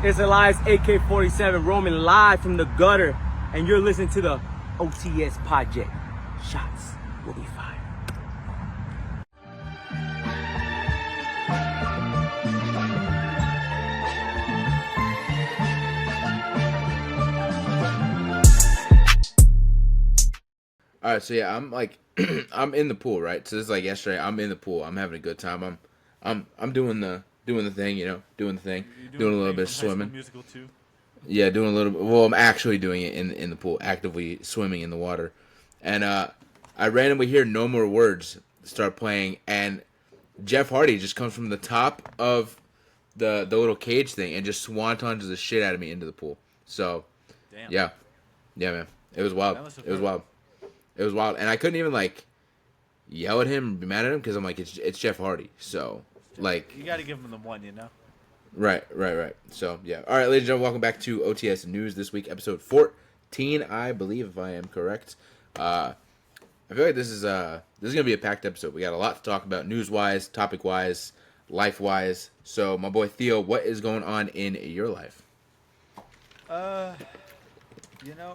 It's Elias AK-47 roaming live from the gutter, and you're listening to the OTS Project. Shots will be fired. All right, so yeah, I'm like, I'm in the pool, right? So this is like yesterday. I'm in the pool. I'm having a good time. I'm doing the thing, doing the thing, doing a little bit of swimming. Musical too. Yeah, doing a little bit. Well, I'm actually doing it in the pool, actively swimming in the water, and I randomly hear "No More Words" start playing, and Jeff Hardy just comes from the top of the little cage thing and just swantons the shit out of me into the pool. So, Damn. yeah, man, it was wild. It was wild. It was wild, and I couldn't even like yell at him, be mad at him, because I'm like, it's Jeff Hardy, so like you got to give him the one, Right. So yeah, all right, ladies and gentlemen, welcome back to OTS News this week, episode 14, I believe, if I am correct. I feel like this is gonna be a packed episode. We got a lot to talk about, news wise, topic wise, life wise. So my boy Theo, what is going on in your life?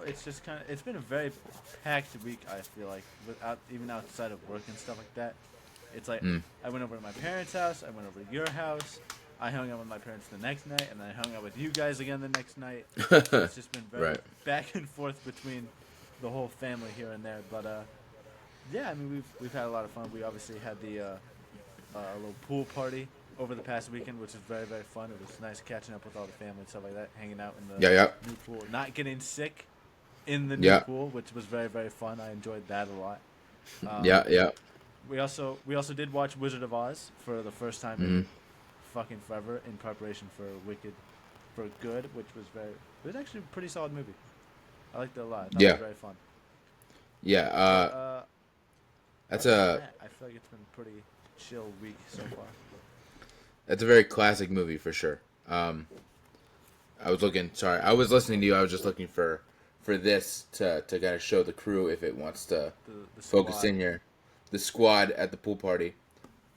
It's just it's been a very packed week, I feel like, even outside of work and stuff like that. It's like, I went over to my parents' house, I went over to your house, I hung out with my parents the next night, and then I hung out with you guys again the next night. It's just been very back and forth between the whole family here and there. But, yeah, I mean, we've had a lot of fun. We obviously had the little pool party over the past weekend, which was very, very fun. It was nice catching up with all the family and stuff like that, hanging out in the new pool, not getting sick in the new pool, which was very, very fun. I enjoyed that a lot. We also did watch Wizard of Oz for the first time in fucking forever in preparation for Good, which was it was actually a pretty solid movie. I liked it a lot. I thought it was very fun. Yeah. I feel like it's been a pretty chill week so far. That's a very classic movie for sure. I was listening to you. I was just looking for this to kind of show the crew if it wants to the focus squad. in here. The squad at the pool party.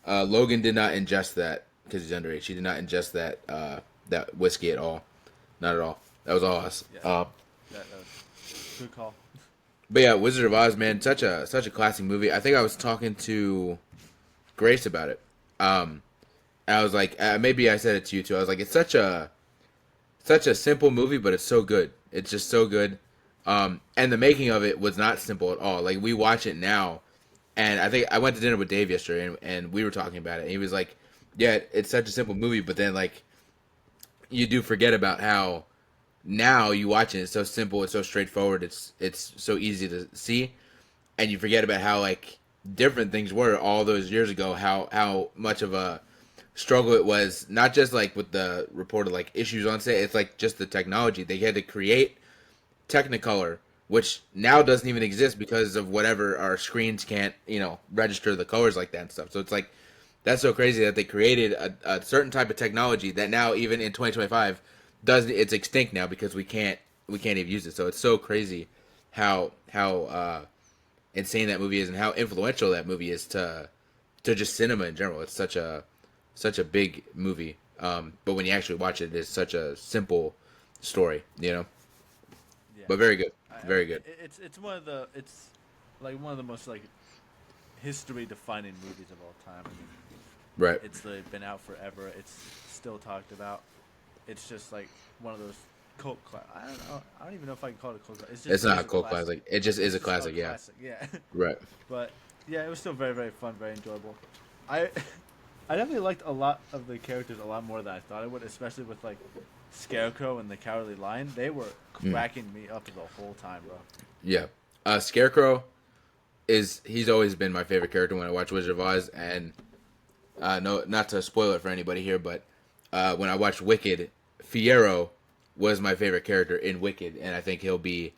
Logan did not ingest that because he's underage. He did not ingest that whiskey at all. Not at all. That was all us. Yeah. That was good call. But yeah, Wizard of Oz, man, such a classic movie. I think I was talking to Grace about it. I was like, maybe I said it to you too. I was like, it's such a simple movie, but it's so good. It's just so good. And the making of it was not simple at all. Like, we watch it now, and I think I went to dinner with Dave yesterday, and we were talking about it. And he was like, yeah, it's such a simple movie, but then like, you do forget about how now you watch it. It's so simple. It's so straightforward. It's so easy to see, and you forget about how like different things were all those years ago. How much of a struggle it was, not just like with the reported like issues on set. It's like just the technology they had to create Technicolor, which now doesn't even exist because of whatever our screens can't register the colors like that and stuff. So it's like, that's so crazy that they created a certain type of technology that now even in 2025 it's extinct now because we can't even use it. So it's so crazy how insane that movie is and how influential that movie is to just cinema in general. It's such a big movie, but when you actually watch it, it's such a simple story, Yeah. But very good, very good. It's one of the most like history defining movies of all time. I mean, Right. It's been out forever. It's still talked about. It's just like one of those cult classics. I don't know. I don't even know if I can call it a cult classic. It's not a cult classic. It just is a classic. Yeah. Classic, yeah. Right. But yeah, it was still very, very fun, very enjoyable. I definitely liked a lot of the characters a lot more than I thought I would, especially with like Scarecrow and the Cowardly Lion. They were cracking me up the whole time, bro. Yeah. Scarecrow he's always been my favorite character when I watch Wizard of Oz, and no, not to spoil it for anybody here, but when I watched Wicked, Fiyero was my favorite character in Wicked, and I think he'll be,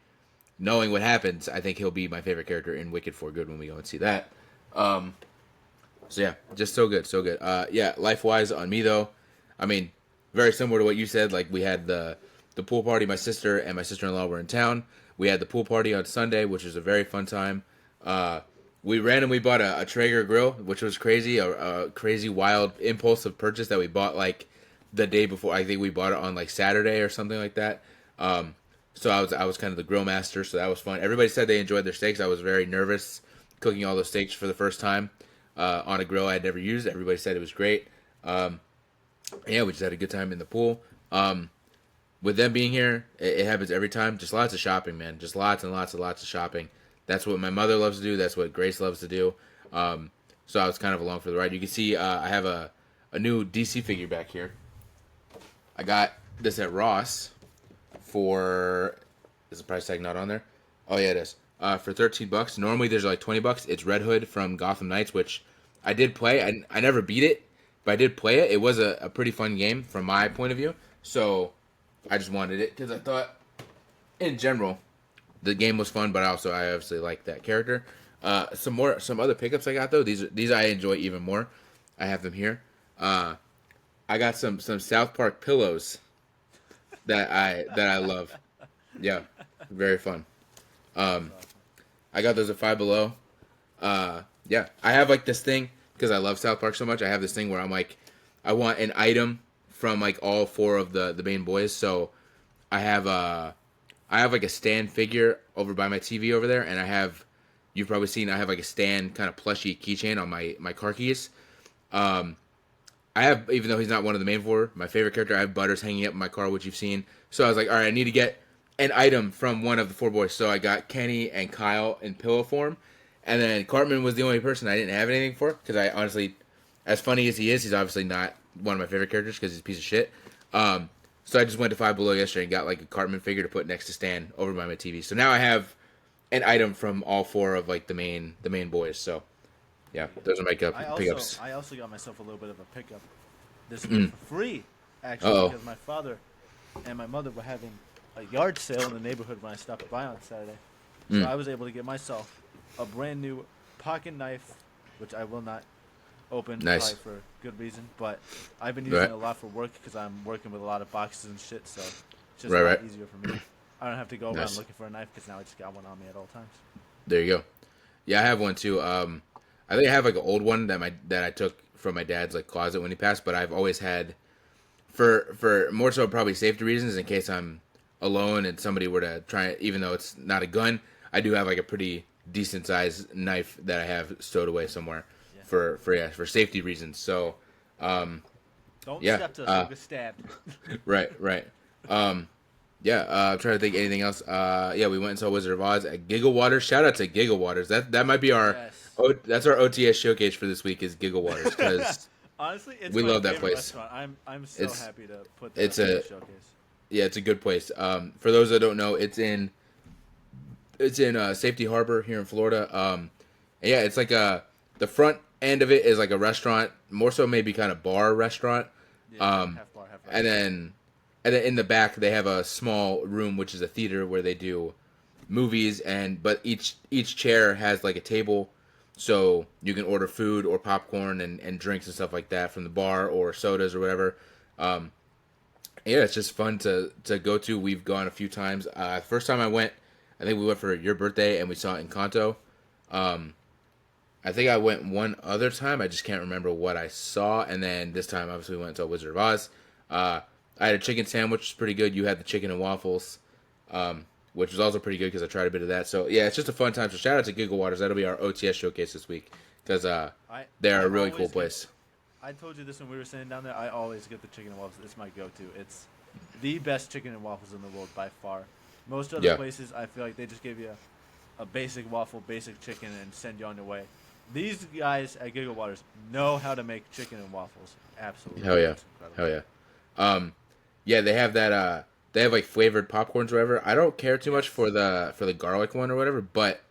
knowing what happens, I think he'll be my favorite character in Wicked for Good when we go and see that. So yeah, just so good, so good. Yeah, life-wise on me though, I mean, very similar to what you said. Like, we had the pool party. My sister and my sister-in-law were in town. We had the pool party on Sunday, which was a very fun time. We randomly bought a Traeger grill, which was crazy, a crazy, wild, impulsive purchase that we bought like the day before. I think we bought it on like Saturday or something like that. So I was kind of the grill master, so that was fun. Everybody said they enjoyed their steaks. I was very nervous cooking all those steaks for the first time on a grill I had never used. Everybody said it was great. Yeah, we just had a good time in the pool. With them being here, it happens every time. Just lots of shopping, man. Just lots and lots and lots of shopping. That's what my mother loves to do. That's what Grace loves to do. So I was kind of along for the ride. You can see I have a new DC figure back here. I got this at Ross for... Is the price tag not on there? Oh, yeah, it is. For $13. Normally, there's like $20. It's Red Hood from Gotham Knights, which I did play. I never beat it, but I did play it. It was a pretty fun game from my point of view. So I just wanted it because I thought, in general, the game was fun, but I obviously like that character. Some other pickups I got though. These I enjoy even more. I have them here. I got some South Park pillows that I love. Yeah, very fun. I got those at Five Below. Yeah, I have like this thing because I love South Park so much. I have this thing where I'm like, I want an item from like all four of the main boys. So I have like a Stan figure over by my TV over there, and you've probably seen I have like a Stan kind of plushy keychain on my car keys. I have, even though he's not one of the main four, my favorite character, I have Butters hanging up in my car, which you've seen. So I was like, all right, I need to get an item from one of the four boys. So I got Kenny and Kyle in pillow form. And then Cartman was the only person I didn't have anything for. Because I honestly, as funny as he is, he's obviously not one of my favorite characters because he's a piece of shit. So I just went to Five Below yesterday and got like a Cartman figure to put next to Stan over by my TV. So now I have an item from all four of like the main boys. So yeah, those are my pickups. I also got myself a little bit of a pickup this week for free, actually, because my father and my mother were having a yard sale in the neighborhood when I stopped by on Saturday. So I was able to get myself a brand new pocket knife, which I will not open Nice. probably for good reason, but I've been using it a lot for work because I'm working with a lot of boxes and shit, so it's just a lot easier for me. I don't have to go around looking for a knife because now I just got one on me at all times. There you go. Yeah, I have one too. I think I have like an old one that I took from my dad's like closet when he passed, but I've always had for more so probably safety reasons in case I'm alone and somebody were to try it, even though it's not a gun, I do have like a pretty decent sized knife that I have stowed away somewhere for safety reasons. So don't step to us, you'll get stabbed. Right. I'm trying to think anything else. We went and saw Wizard of Oz at Giggle Waters. Shout out to Giggle Waters. That might be our that's our OTS showcase for this week is Giggle Waters because honestly, we love that place. Restaurant. I'm so happy to put that it's on a the showcase. Yeah, it's a good place. For those that don't know, it's in Safety Harbor here in Florida. It's like the front end of it is like a restaurant, more so maybe kind of bar restaurant. Half bar, half and then in the back they have a small room which is a theater where they do movies, but each chair has like a table, so you can order food or popcorn and drinks and stuff like that from the bar or sodas or whatever. It's just fun to go to. We've gone a few times. First time I went, I think we went for your birthday and we saw Encanto. I think I went one other time. I just can't remember what I saw. And then this time, obviously, we went and saw Wizard of Oz. I had a chicken sandwich, which is pretty good. You had the chicken and waffles, which was also pretty good because I tried a bit of that. So, yeah, it's just a fun time. So, shout out to Giggle Waters. That'll be our OTS showcase this week because they're a really cool place. I told you this when we were sitting down there. I always get the chicken and waffles. It's my go-to. It's the best chicken and waffles in the world by far. Most other places, I feel like they just give you a basic waffle, basic chicken, and send you on your way. These guys at Giggle Waters know how to make chicken and waffles. Absolutely. Hell yeah. They have that. They have like flavored popcorns or whatever. I don't care too much for the garlic one or whatever, but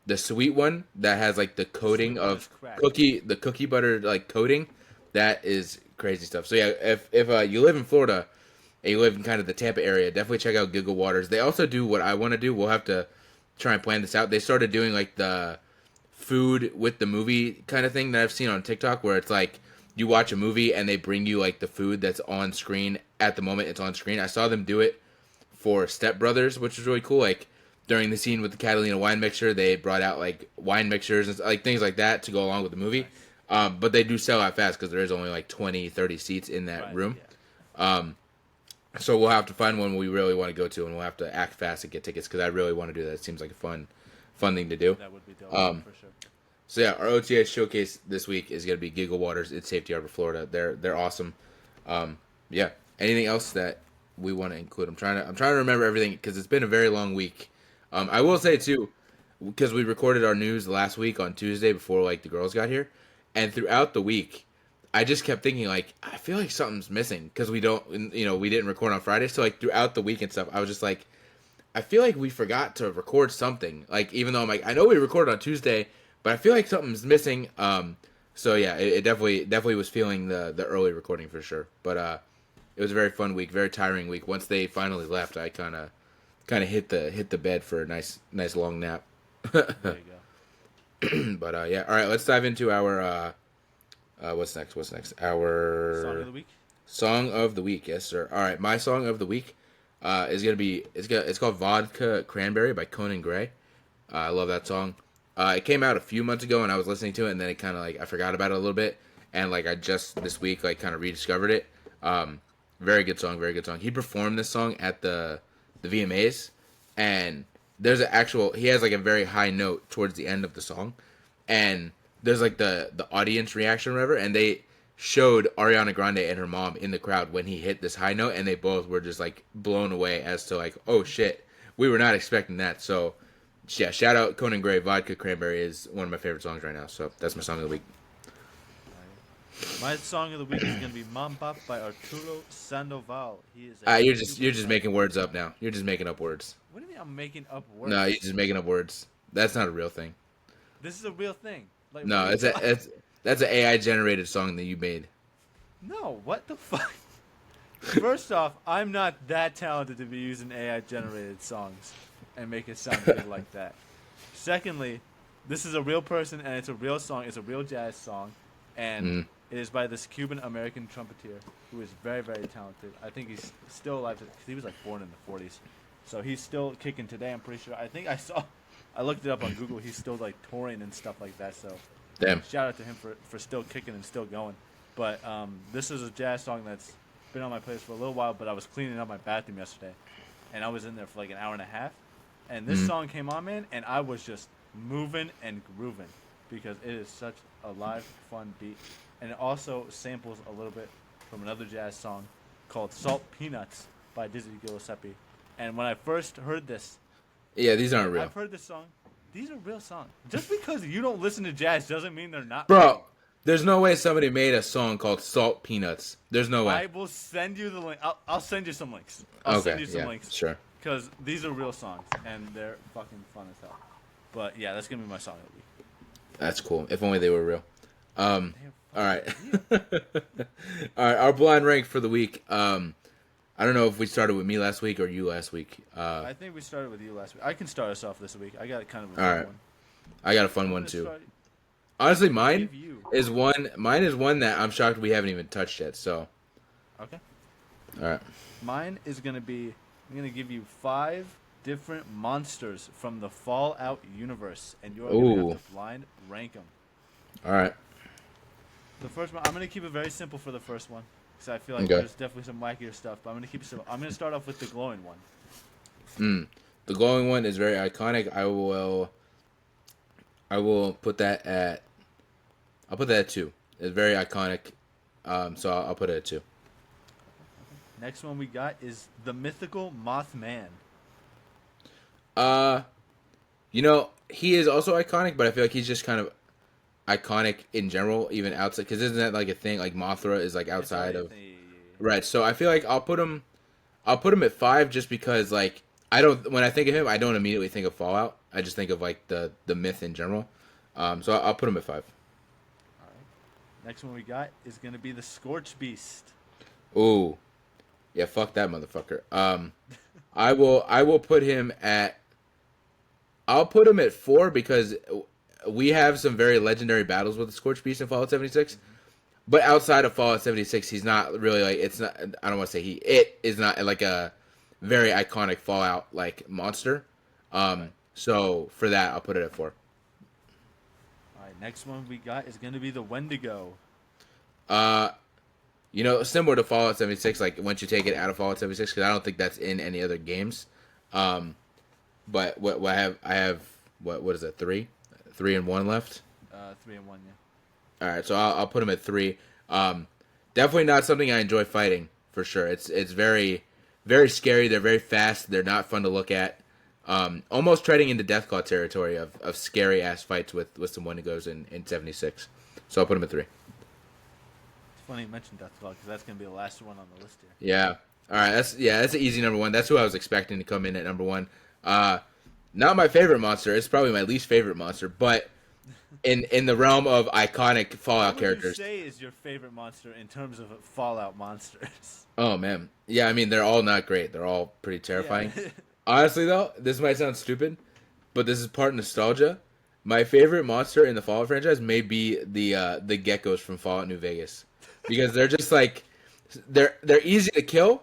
the sweet one that has like the coating of the cookie butter like coating, that is crazy stuff. So yeah, if you live in Florida and you live in kind of the Tampa area, definitely check out Giggle Waters. They also do what I want to do. We'll have to try and plan this out. They started doing like the food with the movie kind of thing that I've seen on TikTok, where it's like you watch a movie and they bring you like the food that's on screen at the moment it's on screen. I saw them do it for Step Brothers, which was really cool. Like during the scene with the Catalina wine mixer, they brought out like wine mixers and like things like that to go along with the movie. But they do sell out fast because there is only like 20, 30 seats in that room. So we'll have to find one we really want to go to, and we'll have to act fast and get tickets because I really want to do that. It seems like a fun thing to do. That would be dope for sure. So yeah, our OTS showcase this week is gonna be Giggle Waters. It's Safety Harbor, Florida. They're awesome. Yeah. Anything else that we want to include? I'm trying to remember everything because it's been a very long week. I will say too, because we recorded our news last week on Tuesday before like the girls got here, and throughout the week, I just kept thinking like I feel like something's missing because we didn't record on Friday. So like throughout the week and stuff, I was just like, I feel like we forgot to record something. Like even though I'm like I know we recorded on Tuesday, but I feel like something's missing. So yeah, it definitely was feeling the early recording for sure. But it was a very fun week, very tiring week. Once they finally left, I kind of hit the bed for a nice long nap. There you go. But yeah, all right, let's dive into our what's next? Our Song of the week. Song of the week, yes sir. All right, my song of the week is gonna be it's called Vodka Cranberry by Conan Gray. I love that song. It came out a few months ago, and I was listening to it, and then it kind of like I forgot about it a little bit, and like I just this week like kind of rediscovered it. Very good song, very good song. He performed this song at the VMAs, and there's he has like a very high note towards the end of the song, and there's like the audience reaction or whatever, and they showed Ariana Grande and her mom in the crowd when he hit this high note, and they both were just like blown away as to like, oh shit, we were not expecting that. So yeah, shout out Conan Gray. Vodka Cranberry is one of my favorite songs right now, so that's my song of the week. My song of the week is gonna be "Mamba" by Arturo Sandoval. He is. You're just making words up now. You're just making up words. What do you mean I'm making up words? No, you're just making up words. That's not a real thing. This is a real thing. Like, No, that's an AI generated song that you made. No, what the fuck? First off, I'm not that talented to be using AI generated songs and make it sound good like that. Secondly, this is a real person and it's a real song. It's a real jazz song, and it is by this Cuban American trumpeter who is very, very talented. I think he's still alive because he was like born in the 40s, so he's still kicking today. I'm pretty sure. I think I looked it up on Google. He's still like touring and stuff like that. So, Damn. shout out to him for still kicking and still going. But this is a jazz song that's been on my playlist for a little while. But I was cleaning up my bathroom yesterday, and I was in there for like an hour and a half. And this song came on, man, and I was just moving and grooving because it is such a live, fun beat. And it also samples a little bit from another jazz song called "Salt Peanuts" by Dizzy Gillespie. And when I first heard this, Yeah, these aren't real. I've heard this song. These are real songs. Just because you don't listen to jazz doesn't mean they're not. Bro, real. there's no way somebody made a song called Salt Peanuts. There's no way. I will send you the link. I'll send you some links. I'll send you some links. Sure. Because these are real songs, and they're fucking fun as hell. But yeah, that's going to be my song of the week. That's cool. If only they were real. All right. All right, our blind rank for the week. I don't know if we started with me last week or you last week. I think we started with you last week. I can start us off this week. I got kind of a All fun right. one. I got a fun one too. Honestly, mine Give you. is one that I'm shocked we haven't even touched yet. So, Okay. all right. Mine is going to be, I'm going to give you 5 different monsters from the Fallout universe, and you're going to have to blind rank them. All right. The first one, I'm going to keep it very simple for the first one, because I feel like there's definitely some wackier stuff, but I'm going to keep it simple. I'm going to start off with the glowing one. The glowing one is very iconic. I will put that at. I'll put that at 2. It's very iconic. So I'll put it at 2. Next one we got is the mythical Mothman. He is also iconic, but I feel like he's just kind of iconic in general, even outside. Because isn't that like a thing? Like Mothra is like outside of. Right. So I feel like I'll put him at 5 just because like when I think of him, I don't immediately think of Fallout. I just think of like the myth in general. So I'll put him at 5. All right. Next one we got is gonna be the Scorch Beast. Ooh, yeah, fuck that motherfucker. I will put him at. I'll put him at 4 because we have some very legendary battles with the Scorch Beast in Fallout 76. But outside of Fallout 76, he's not really like it's not. I don't want to say it is not like a very iconic Fallout like monster. So for that, I'll put it at 4. All right, next one we got is gonna be the Wendigo. You know, similar to Fallout 76, like once you take it out of Fallout 76, because I don't think that's in any other games. Um, but what I have what is it, 3 and 1 left? 3 and 1, yeah. All right, so I'll put them at 3. Definitely not something I enjoy fighting for sure. It's very very scary. They're very fast. They're not fun to look at. Almost treading into Deathclaw territory of scary ass fights with some Wendigos in 76. So I'll put them at 3. It's funny you mentioned Deathclaw because that's gonna be the last one on the list here. Yeah. All right. That's an easy number 1. That's who I was expecting to come in at number 1. Not my favorite monster. It's probably my least favorite monster, but in the realm of iconic Fallout What characters. would you say is your favorite monster in terms of Fallout monsters? Oh man. Yeah, I mean they're all not great. They're all pretty terrifying. Yeah. Honestly though, this might sound stupid, but this is part nostalgia. My favorite monster in the Fallout franchise may be the geckos from Fallout New Vegas. Because they're just like they're easy to kill.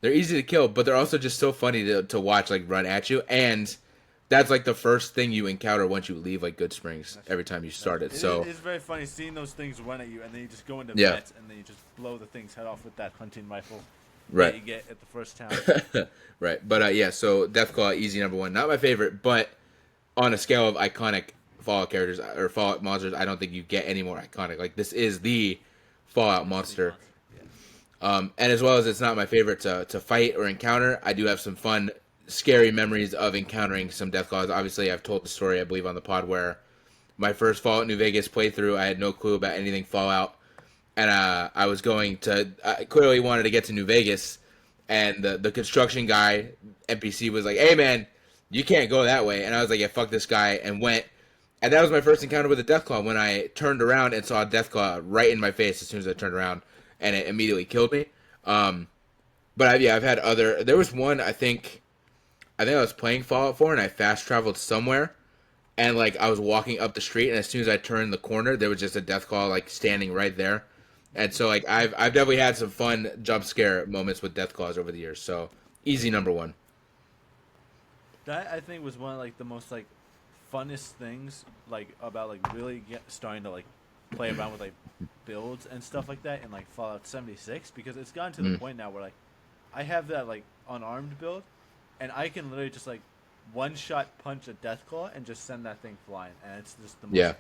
They're easy to kill, but they're also just so funny to watch like run at you, and that's like the first thing you encounter once you leave like Good Springs every time you start it. So it's very funny seeing those things run at you, and then you just go into Yeah. vents, and then you just blow the thing's head off with that hunting rifle right. that you get at the first town. Right. But yeah, so Deathclaw, easy number 1. Not my favorite, but on a scale of iconic Fallout characters or Fallout monsters, I don't think you get any more iconic. Like this is the Fallout monster. And as well as it's not my favorite to fight or encounter, I do have some fun, scary memories of encountering some Deathclaws. Obviously, I've told the story, I believe, on the pod where my first Fallout New Vegas playthrough, I had no clue about anything Fallout. And I was I clearly wanted to get to New Vegas. And the construction guy, NPC, was like, hey, man, you can't go that way. And I was like, yeah, fuck this guy, and went. And that was my first encounter with a Deathclaw when I turned around and saw a Deathclaw right in my face as soon as I turned around. And it immediately killed me. But I've had other. There was one, I think I was playing Fallout 4, and I fast traveled somewhere. And, like, I was walking up the street, and as soon as I turned the corner, there was just a Deathclaw, like, standing right there. And so, like, I've definitely had some fun jump scare moments with Deathclaws over the years. So, easy number 1. That I think was one of like the most like funnest things like about like really starting to like play around with like builds and stuff like that in like Fallout 76 because it's gotten to the point now where like I have that like unarmed build and I can literally just like one shot punch a Deathclaw and just send that thing flying and it's just the most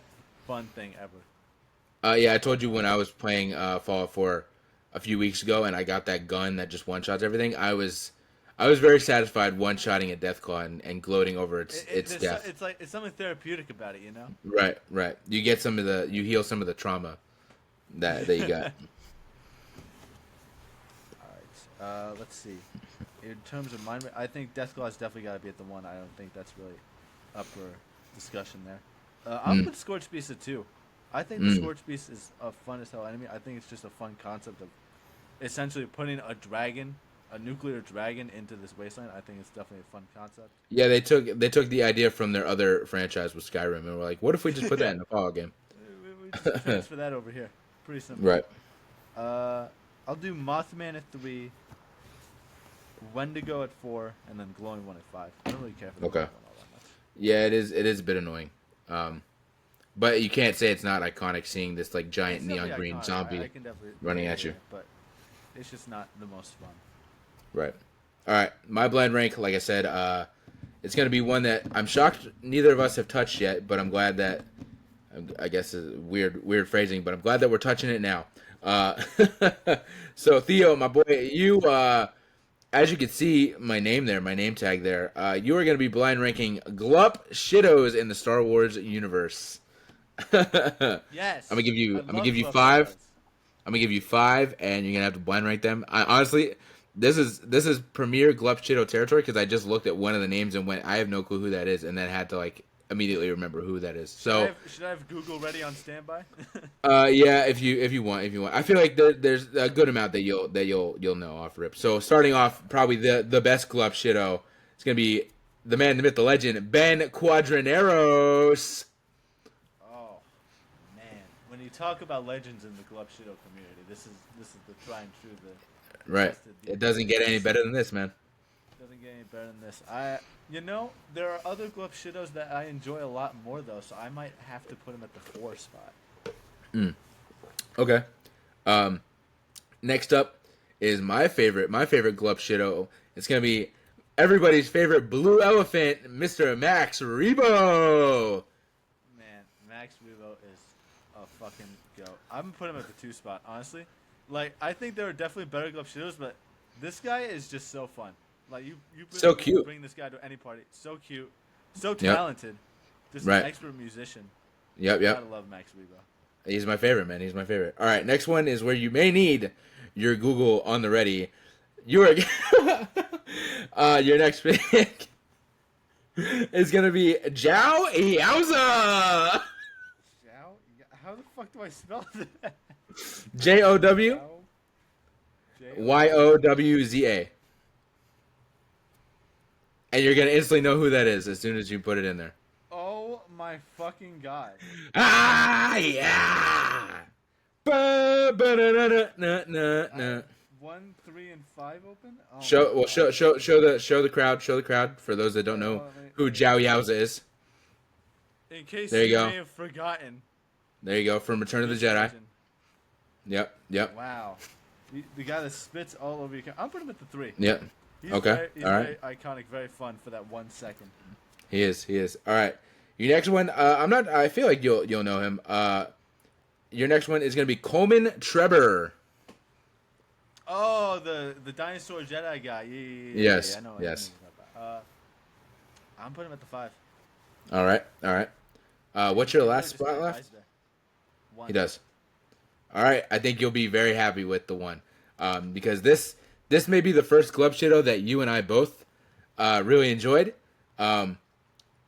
fun thing ever. Yeah, I told you when I was playing Fallout 4 a few weeks ago and I got that gun that just one shots everything. I was very satisfied one-shotting a Deathclaw and gloating over its death. It's something therapeutic about it, you know? Right. You get you heal some of the trauma that you got. All right. Let's see. In terms of mine, I think Deathclaw's definitely got to be at the 1. I don't think that's really up for discussion there. I'll put Scorch Beast at 2. I think the Scorch Beast is a fun as hell enemy. I think it's just a fun concept of essentially putting a nuclear dragon into this wasteland. I think it's definitely a fun concept. Yeah, they took the idea from their other franchise with Skyrim and were like, what if we just put that in a Fallout game? We just transfer that over here. Pretty simple. Right. I'll do Mothman at 3, Wendigo at 4, and then Glowing One at 5. I don't really care for the Okay. one all that much. Yeah, it is a bit annoying. But you can't say it's not iconic seeing this like giant It's neon definitely green iconic. zombie I can definitely running at you. but it's just not the most fun. Right. All right. My blind rank, like I said, it's going to be one that I'm shocked neither of us have touched yet, but I'm glad that, I guess is weird phrasing, but I'm glad that we're touching it now. So Theo, my boy, you, as you can see my name tag there, you are going to be blind ranking Glup Shittos in the Star Wars universe. Yes. I'm gonna give you 5. Shittos. I'm gonna give you 5, and you're gonna have to blind rank them. Honestly, this is premier Glup Shitto territory because I just looked at one of the names and went, I have no clue who that is, and then had to like immediately remember who that is. So should I have Google ready on standby? yeah, if you want, I feel like there's a good amount that you'll know off rip. So starting off, probably the best Glup Shitto is gonna be the man, the myth, the legend, Ben Quadraneros. When you talk about legends in the Glup Shitto community, this is the try and true. Right. It doesn't get any better than this, man. Doesn't get any better than this. There are other Glup Shittos that I enjoy a lot more though, so I might have to put him at the 4 spot. Okay. Next up is my favorite Glub Shido. It's gonna be everybody's favorite blue elephant, Mr. Max Rebo. Man, Max Rebo is a fucking goat. I'm gonna put him at the 2 spot, honestly. Like, I think there are definitely better Glove Shitters, but this guy is just so fun. Like, you really So cute. bring this guy to any party. So cute, so talented, just Right. an expert musician. Yep. Gotta love Max Rebo. He's my favorite, man. He's my favorite. All right, next one is where you may need your Google on the ready. You are your next pick is gonna be Zhao Yowza. How the fuck do I spell that? JOWYOWZA. And you're gonna instantly know who that is as soon as you put it in there. Oh my fucking god! Ah, yeah. Ba, ba, da, da, da, na, na, na. 1, 3, and 5 open. Oh Show my God. show the crowd for those that don't know who Zhao Yowza is. In case There you go. may have forgotten. There you go from Return of the this Jedi. legend. Yep. Wow. The guy that spits all over your camera. I'm putting him at the 3. Yep. He's Okay, He's all right. very iconic, very fun for that 1 second. He is. All right. Your next one, I feel like you'll know him. Your next one is gonna be Coleman Trebor. Oh, the dinosaur Jedi guy. Yeah. Yes, I know. yes. I'm putting him at the 5. All right. What's your He last really just spot got left? eyes there. 1. He does. All right. I think you'll be very happy with the 1, because this may be the first Glub Shido that you and I both really enjoyed.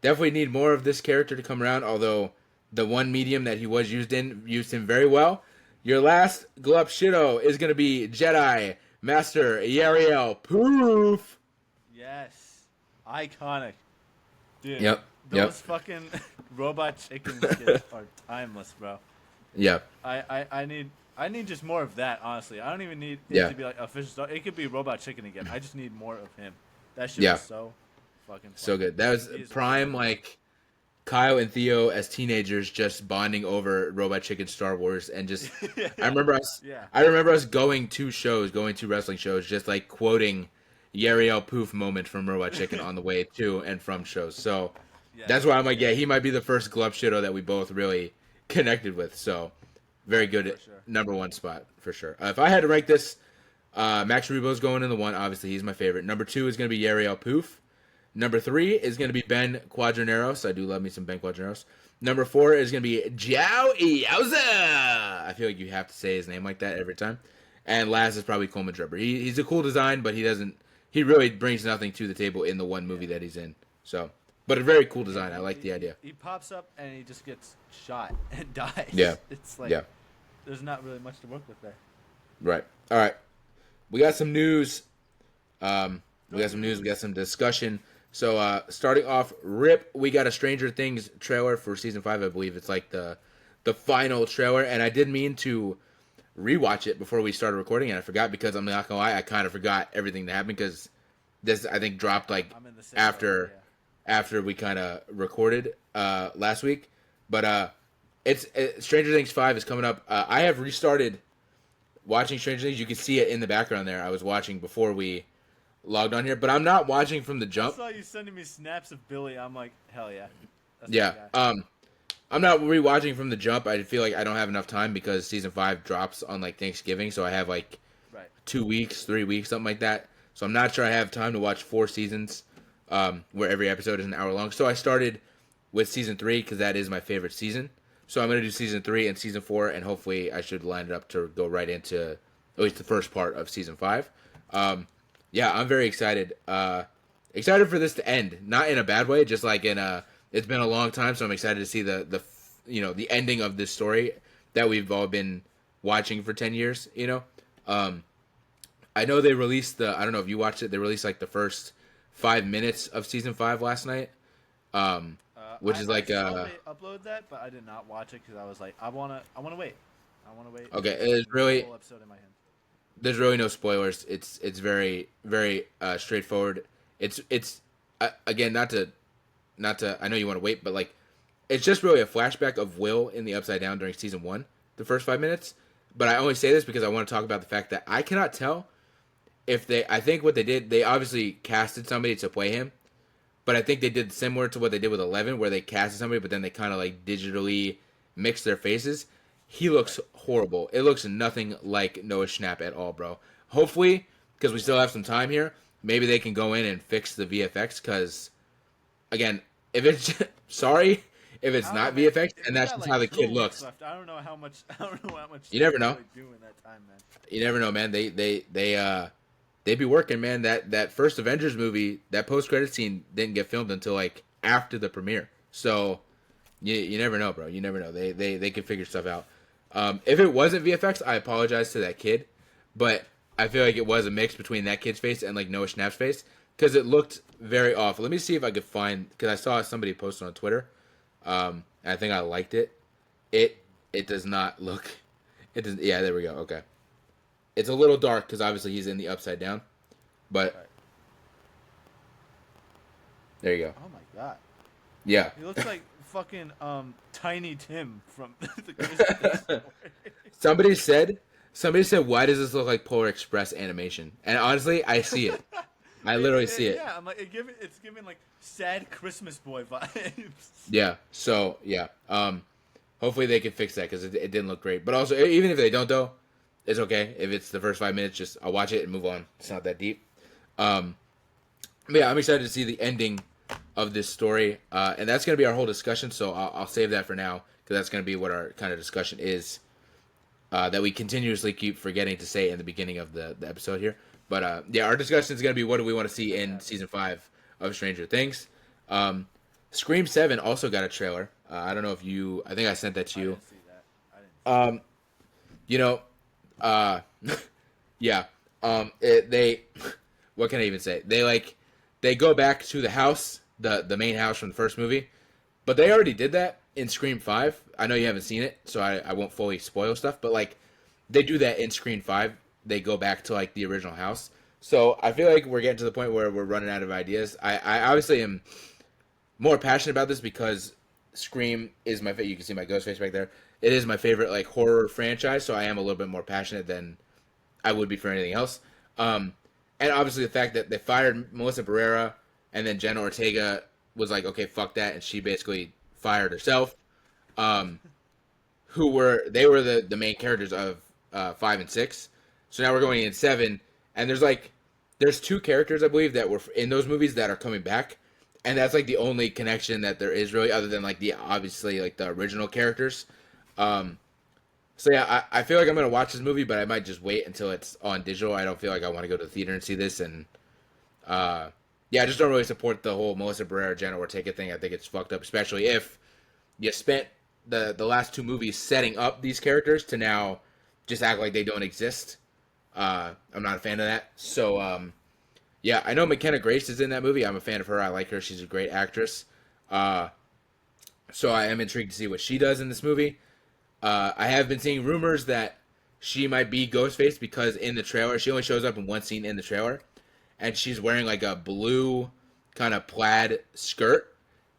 Definitely need more of this character to come around. Although the one medium that he was used him very well. Your last Glub Shido is gonna be Jedi Master Yariel Poof. Yes. Iconic. Dude. Yep. Those fucking robot chicken skits are timeless, bro. Yep. I need just more of that, honestly. I don't even need it Yeah. to be like official stuff. It could be Robot Chicken again. I just need more of him. That shit Yeah. is so fucking fun. So good. That was He is prime, like Kyle and Theo as teenagers just bonding over Robot Chicken Star Wars, and just I remember us. Yeah. I remember us going to wrestling shows, just like quoting Yariel Poof moment from Robot Chicken on the way to and from shows. So Yeah. that's why I'm like, yeah, he might be the first Glub Shido that we both really connected with. So very good For sure. number 1 spot for sure. If I had to rank this, Max Rebo's going in the 1. Obviously, he's my favorite. Number 2 is going to be Yariel Poof. Number 3 is going to be Ben Quadraneros. I do love me some Ben Quadraneros. Number 4 is going to be Zhao Yowza. I feel like you have to say his name like that every time. And last is probably Coleman Trebor. He's a cool design, but he really brings nothing to the table in the one movie that he's in. So, but a very cool design. I like the idea. He pops up and he just gets shot and dies. Yeah. It's like Yeah. there's not really much to work with there. Right. All right. We got some news. We got some discussion. So, starting off, we got a Stranger Things trailer for season 5. I believe it's like the final trailer, and I did mean to rewatch it before we started recording, and I forgot because I'm not gonna lie, I kind of forgot everything that happened because this I think dropped like I'm in the same after boat, yeah. after we kind of recorded last week. But it's Stranger Things 5 is coming up. I have restarted watching Stranger Things. You can see it in the background there. I was watching before we logged on here, but I'm not watching from the I jump. saw you sending me snaps of Billy. I'm like, hell yeah. That's Yeah. my guy. I'm not rewatching from the jump. I feel like I don't have enough time because season 5 drops on like Thanksgiving, so I have like Right. 2 weeks, 3 weeks, something like that. So I'm not sure I have time to watch 4 seasons, where every episode is an hour long. So I started with season 3 because that is my favorite season. So I'm gonna do season 3 and season 4, and hopefully I should line it up to go right into at least the first part of season 5. Yeah, I'm very excited. Excited for this to end, not in a bad way, just like in a. It's been a long time, so I'm excited to see the ending of this story that we've all been watching for 10 years. I know they released I don't know if you watched it. They released like the first 5 minutes of season 5 last night, which is like I saw they upload that, but I did not watch it because I was like, I wanna wait. Okay, it's really. Whole episode in my hand. There's really no spoilers. It's very very straightforward. It's again not to I know you want to wait, but like it's just really a flashback of Will in the Upside Down during season 1, the first 5 minutes, but I only say this because I want to talk about the fact that I cannot tell if they. I think what they did, they obviously casted somebody to play him, but I think they did similar to what they did with 11, where they casted somebody, but then they kind of like digitally mixed their faces. He looks horrible. It looks nothing like Noah Schnapp at all, bro. Hopefully, because we still have some time here, maybe they can go in and fix the VFX. Because again, if it's sorry if it's not know, man. VFX, and that's just how the kid looks. Left. I don't know how much. I don't know how much. You never know. Really do in that time, man. You never know, man. They be working, man. That first Avengers movie, that post credit scene didn't get filmed until like after the premiere. So you never know, bro. You never know. They can figure stuff out. If it wasn't VFX, I apologize to that kid, but I feel like it was a mix between that kid's face and like Noah Schnapp's face because it looked very off. Let me see if I could find, because I saw somebody post on Twitter. And I think I liked it. It does not look. It does. Yeah, there we go. Okay, it's a little dark because obviously he's in the upside down, but Right. there you go. Oh my god. Yeah. He looks like fucking Tiny Tim from the Christmas Story. Somebody said, why does this look like Polar Express animation? And honestly, I see it. I literally see it. Yeah, I'm like, it's giving like sad Christmas boy vibes. Yeah. So yeah. Hopefully they can fix that because it didn't look great. But also, even if they don't, though, it's okay. If it's the first 5 minutes, just I'll watch it and move on. It's not that deep. But yeah, I'm excited to see the ending of this story, and that's gonna be our whole discussion. So I'll save that for now because that's gonna be what our kind of discussion is. That we continuously keep forgetting to say in the beginning of the episode here. But yeah, our discussion is going to be what do we want to see in Season 5 of Stranger Things. Scream 7 also got a trailer. I don't know if you... I think I sent that to you. I didn't see that. Yeah. They... What can I even say? They go back to the house, the main house from the first movie. But they already did that in Scream 5. I know you haven't seen it, so I won't fully spoil stuff. But, like, they do that in Scream 5. They go back to, like, the original house. So I feel like we're getting to the point where we're running out of ideas. I obviously am more passionate about this because Scream is my favorite. You can see my ghost face back there. It is my favorite, like, horror franchise, so I am a little bit more passionate than I would be for anything else. And obviously the fact that they fired Melissa Barrera and then Jenna Ortega was like, okay, fuck that, and she basically fired herself. They were the main characters of 5 and 6. So now we're going in 7, and there's 2 characters I believe that were in those movies that are coming back, and that's like the only connection that there is really, other than like the obviously like the original characters. So yeah, I feel like I'm gonna watch this movie, but I might just wait until it's on digital. I don't feel like I want to go to the theater and see this, and yeah, I just don't really support the whole Melissa Barrera Jenna Ortega thing. I think it's fucked up, especially if you spent the last 2 movies setting up these characters to now just act like they don't exist. I'm not a fan of that. So yeah, I know McKenna Grace is in that movie. I'm a fan of her. I like her. She's a great actress. So I am intrigued to see what she does in this movie. I have been seeing rumors that she might be Ghostface because in the trailer, she only shows up in one scene in the trailer, and she's wearing like a blue kind of plaid skirt,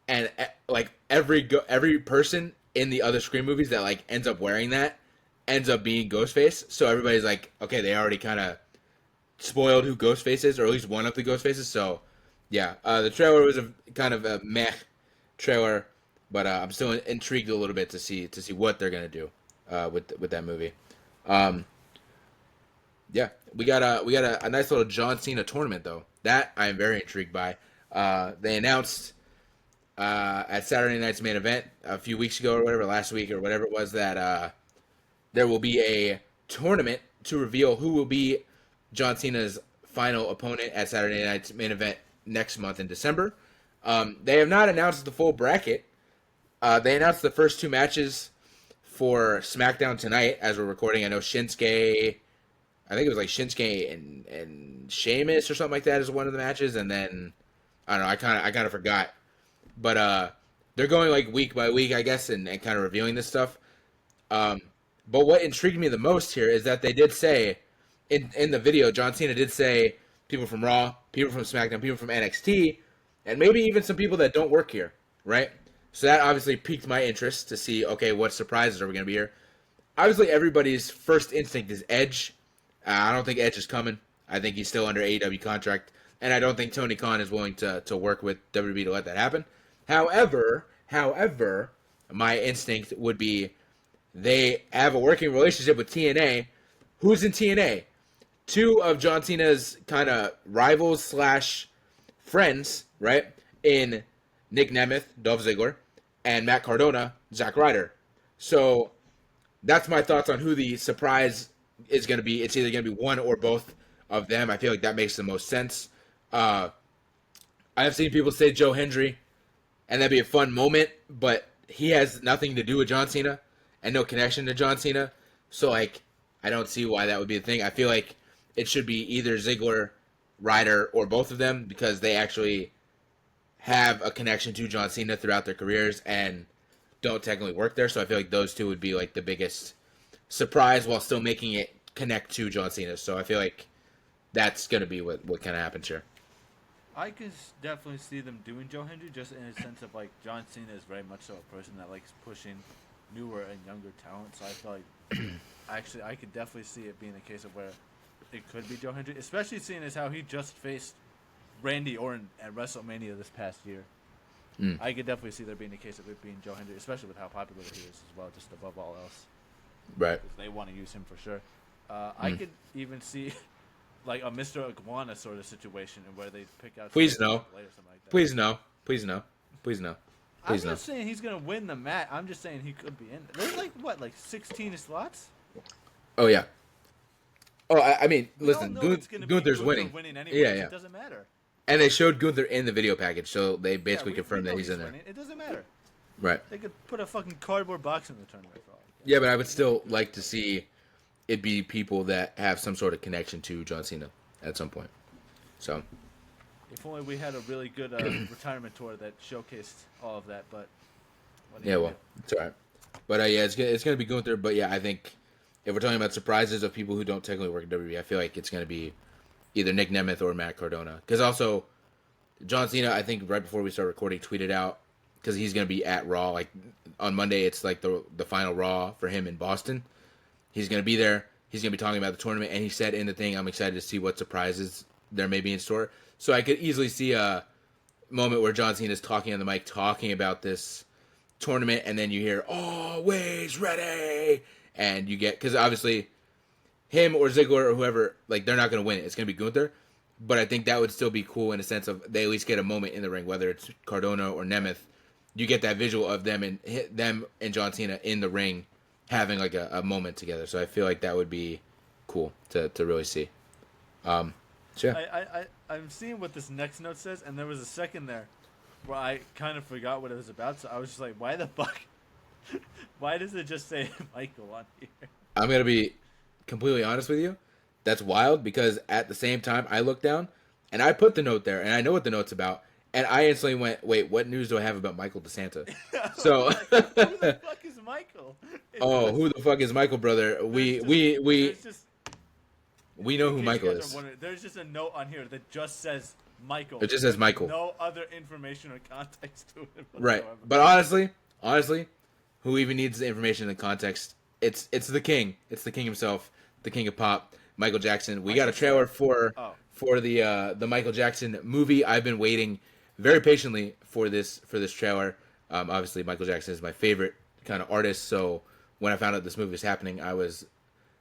and like every person in the other Scream movies that like ends up wearing that ends up being Ghostface. So everybody's like, okay, they already kind of spoiled who Ghostface is, or at least one of the Ghostfaces. So yeah, the trailer was a kind of a meh trailer. But I'm still intrigued a little bit to see what they're gonna do with that movie. Yeah, we got a nice little John Cena tournament though. That I am very intrigued by. They announced at Saturday Night's Main Event a few weeks ago or whatever, last week or whatever it was, that there will be a tournament to reveal who will be John Cena's final opponent at Saturday Night's Main Event next month in December. They have not announced the full bracket. They announced the first 2 matches for SmackDown tonight as we're recording. I know Shinsuke, I think it was like Shinsuke and Sheamus or something like that is one of the matches, and then I don't know, I kind of forgot. But they're going like week by week, I guess, and kind of reviewing this stuff. But what intrigued me the most here is that they did say in the video, John Cena did say people from Raw, people from SmackDown, people from NXT, and maybe even some people that don't work here, right? So that obviously piqued my interest to see, okay, what surprises are we going to be here? obviously everybody's first instinct is Edge. I don't think Edge is coming. I think he's still under AEW contract, and I don't think Tony Khan is willing to work with WWE to let that happen. However, my instinct would be they have a working relationship with TNA. Who's in TNA? Two of John Cena's kind of rivals slash friends, right? In Nick Nemeth, Dolph Ziggler, and Matt Cardona, Zack Ryder. So that's my thoughts on who the surprise is going to be. It's either going to be one or both of them. I feel like that makes the most sense. I have seen people say Joe Hendry, and that'd be a fun moment, but he has nothing to do with John Cena and no connection to John Cena. So, like, I don't see why that would be the thing. I feel like it should be either Ziggler, Ryder, or both of them because they actually have a connection to John Cena throughout their careers and don't technically work there. So I feel like those two would be like the biggest surprise while still making it connect to John Cena. So I feel like that's going to be what kind of happens here. I could definitely see them doing Joe Hendry just in a sense of like John Cena is very much so a person that likes pushing newer and younger talent. So I feel like actually I could definitely see it being the case of where it could be Joe Hendry, especially seeing as how he just faced Randy Orton at WrestleMania this past year. I could definitely see there being a case of it being Joe Hendry, especially with how popular he is as well, just above all else. Right. They want to use him for sure. I could even see like a Mr. Iguana sort of situation where they pick out. Please no. Or something like that. Please no. Please no. Please no. Please I'm no. not saying he's gonna win the match. I'm just saying he could be in. There's like what, like 16 slots. Oh yeah. Oh, I mean, We all listen, know it's gonna be Gunther's winning. Anyway, Yeah, so yeah. It doesn't matter. And they showed Gunther in the video package, so they basically Yeah, confirmed we that know he's in there. winning. It doesn't matter. Right. They could put a fucking cardboard box in the tournament for all. Yeah, but I would still like to see it be people that have some sort of connection to John Cena at some point. So. If only we had a really good retirement tour that showcased all of that, but. Yeah, well, it's all right. But yeah, it's gonna be Gunther. But yeah, I think if we're talking about surprises of people who don't technically work at WWE, I feel like it's gonna be either Nick Nemeth or Matt Cardona. Because also, John Cena, I think right before we start recording, tweeted out because he's gonna be at Raw. Like on Monday, it's like the final Raw for him in Boston. He's gonna be there. He's gonna be talking about the tournament, and he said in the thing, "I'm excited to see what surprises there may be in store." So I could easily see a moment where John Cena is talking on the mic, talking about this tournament, and then you hear "Always ready," and you get, because obviously him or Ziggler or whoever, like, they're not going to win it. It's going to be Gunther, but I think that would still be cool in a sense of they at least get a moment in the ring, whether it's Cardona or Nemeth. You get that visual of them and John Cena in the ring having like a moment together. So I feel like that would be cool to really see. So yeah. I'm seeing what this next note says, and there was a second there where I kind of forgot what it was about, so I was just like, why the fuck? Why does it just say Michael on here? I'm going to be completely honest with you. That's wild because at the same time I looked down and I put the note there and I know what the note's about, and I instantly went, wait, what news do I have about Michael DeSanta? So who the fuck is Michael? who the fuck is Michael, brother? We know who Michael is. There's just a note on here that just says Michael. It just says Michael. No other information or context to it whatsoever. Right. But honestly, who even needs the information and context? It's the king. It's the king himself, the king of pop, Michael Jackson. We got a trailer for the Michael Jackson movie. I've been waiting very patiently for this trailer. Obviously, Michael Jackson is my favorite kind of artist. So when I found out this movie was happening, I was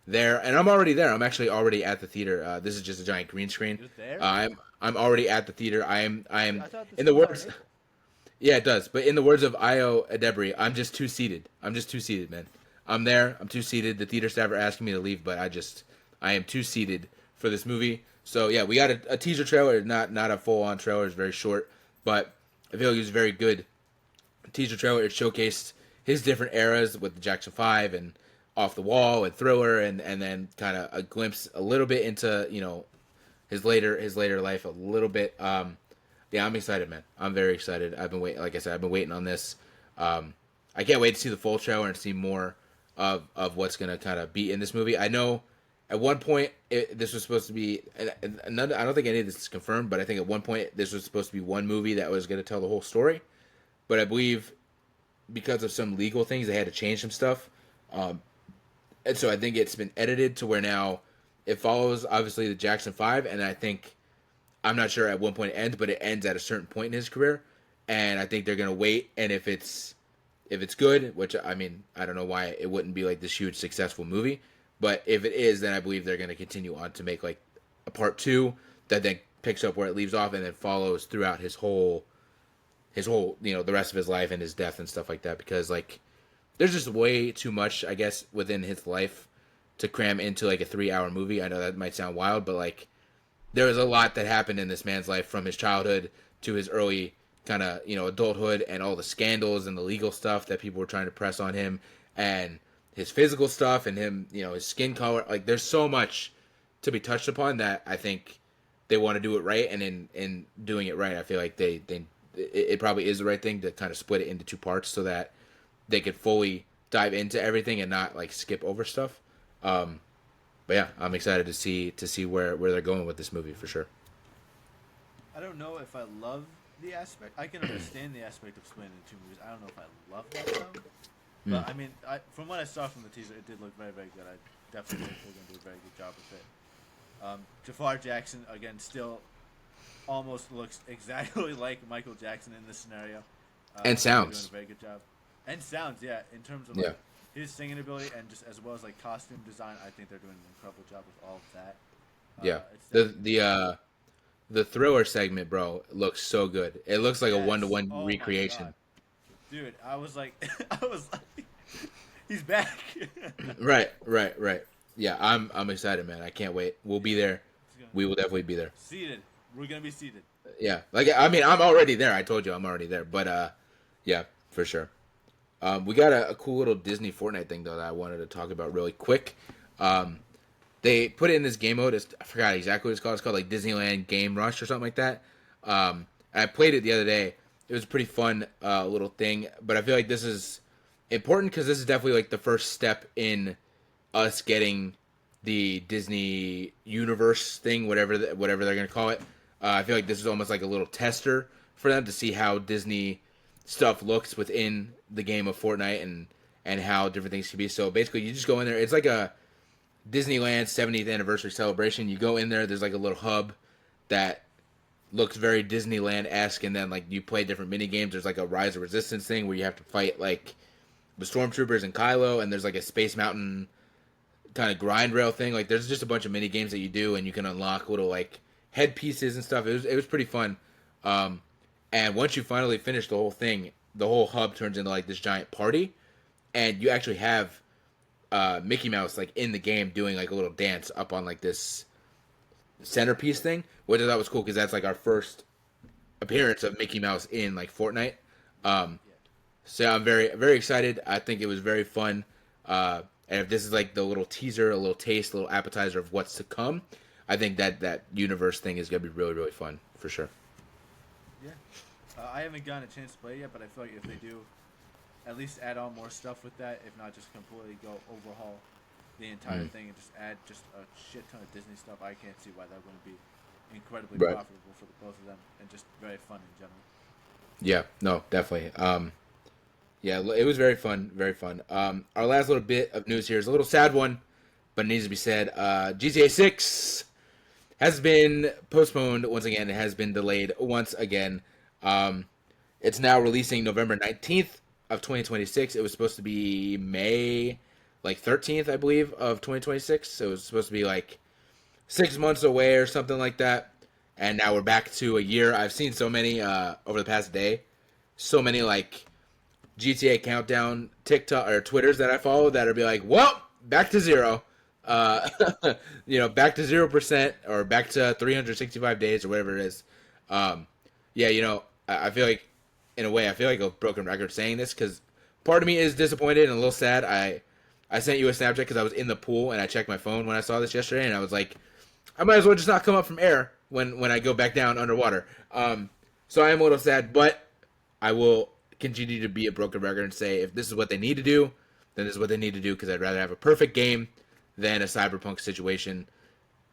there, and I'm already there. I'm actually already at the theater. This is just a giant green screen. You're there? I'm already at the theater. I am in the words. Yeah, it does. But in the words of Io Adebri, I'm just too seated. I'm just too seated, man. I'm there. I'm too seated. The theater staff are asking me to leave, but I am too seated for this movie. So yeah, we got a teaser trailer, not a full on trailer. It's very short, but I feel like it was a very good teaser trailer. It showcased his different eras with the Jackson 5 and Off the Wall and Thriller, and then kind of a glimpse a little bit into his later life a little bit. Yeah, I'm excited, man. I'm very excited. I've been waiting. Like I said, I've been waiting on this. I can't wait to see the full trailer and see more of what's gonna kind of be in this movie. I know at one point this was supposed to be another. I don't think any of this is confirmed, but I think at one point this was supposed to be one movie that was gonna tell the whole story. But I believe because of some legal things, they had to change some stuff. And so I think it's been edited to where now it follows obviously the Jackson 5, and I think I'm not sure at what point it ends, but it ends at a certain point in his career, and I think they're gonna wait. And if it's good, which I mean I don't know why it wouldn't be like this huge successful movie, but if it is, then I believe they're gonna continue on to make like a part two that then picks up where it leaves off and then follows throughout his whole the rest of his life and his death and stuff like that, because like there's just way too much I guess within his life to cram into like a 3 hour movie. I know that might sound wild, but like there was a lot that happened in this man's life from his childhood to his early kind of adulthood, and all the scandals and the legal stuff that people were trying to press on him, and his physical stuff, and him his skin color. Like there's so much to be touched upon that I think they want to do it right, and in doing it right I feel like it probably is the right thing to kind of split it into two parts so that they could fully dive into everything and not like skip over stuff. But yeah, I'm excited to see where they're going with this movie for sure. I don't know if I love the aspect. I can understand the aspect of splitting into two movies. I don't know if I love that though. But I mean, from what I saw from the teaser, it did look very, very good. I definitely think they're going to do a very good job with it. Jafar Jackson again still almost looks exactly like Michael Jackson in this scenario. And sounds. Doing a very good job. And sounds, yeah. In terms of Yeah. his singing ability and just as well as like costume design, I think they're doing an incredible job with all of that. Yeah. It's The thriller segment, bro, looks so good. It looks like a Yes. 1-to-1 Oh my recreation. God. Dude, I was like, he's back. Right. Yeah, I'm excited, man. I can't wait. We'll be there. We will definitely be there. Seated. We're gonna be seated. Yeah. Like I mean, I'm already there. I told you I'm already there. But yeah, for sure. We got a cool little Disney Fortnite thing though that I wanted to talk about really quick. They put it in this game mode. I forgot exactly what it's called. It's called like Disneyland Game Rush or something like that. I played it the other day. It was a pretty fun little thing. But I feel like this is important because this is definitely like the first step in us getting the Disney universe thing, whatever they're gonna call it. I feel like this is almost like a little tester for them to see how Disney stuff looks within the game of Fortnite and how different things can be. So basically, you just go in there. It's like a Disneyland 70th anniversary celebration. You go in there. There's like a little hub that looks very Disneyland-esque, and then like you play different mini games. There's like a Rise of Resistance thing where you have to fight like the Stormtroopers and Kylo, and there's like a Space Mountain kind of grind rail thing. Like there's just a bunch of mini games that you do, and you can unlock little like headpieces and stuff. It was pretty fun. And once you finally finish the whole thing, the whole hub turns into like this giant party, and you actually have Mickey Mouse like in the game doing like a little dance up on like this centerpiece thing, which I thought was cool because that's like our first appearance of Mickey Mouse in like Fortnite. So I'm very, very excited. I think it was very fun. And if this is like the little teaser, a little taste, a little appetizer of what's to come, I think that universe thing is gonna be really, really fun for sure. Yeah. I haven't gotten a chance to play it yet, but I feel like if they do at least add on more stuff with that, if not just completely go overhaul the entire thing and just add just a shit ton of Disney stuff, I can't see why that wouldn't be incredibly Right. profitable for the both of them and just very fun in general. Yeah, no, definitely. Yeah, it was very fun, very fun. Our last little bit of news here is a little sad one, but it needs to be said. GTA 6 has been postponed once again. It has been delayed once again. It's now releasing November 19th of 2026. It was supposed to be May like 13th, I believe, of 2026. So it was supposed to be like 6 months away or something like that. And now we're back to a year. I've seen so many over the past day, so many like GTA countdown TikTok or Twitters that I follow that are be like, well, back to zero. Back to 0% or back to 365 days or whatever it is. I feel like, in a way, I feel like a broken record saying this because part of me is disappointed and a little sad. I sent you a Snapchat because I was in the pool and I checked my phone when I saw this yesterday and I was like, I might as well just not come up from air when I go back down underwater. So I am a little sad, but I will continue to be a broken record and say if this is what they need to do, then this is what they need to do because I'd rather have a perfect game than a cyberpunk situation.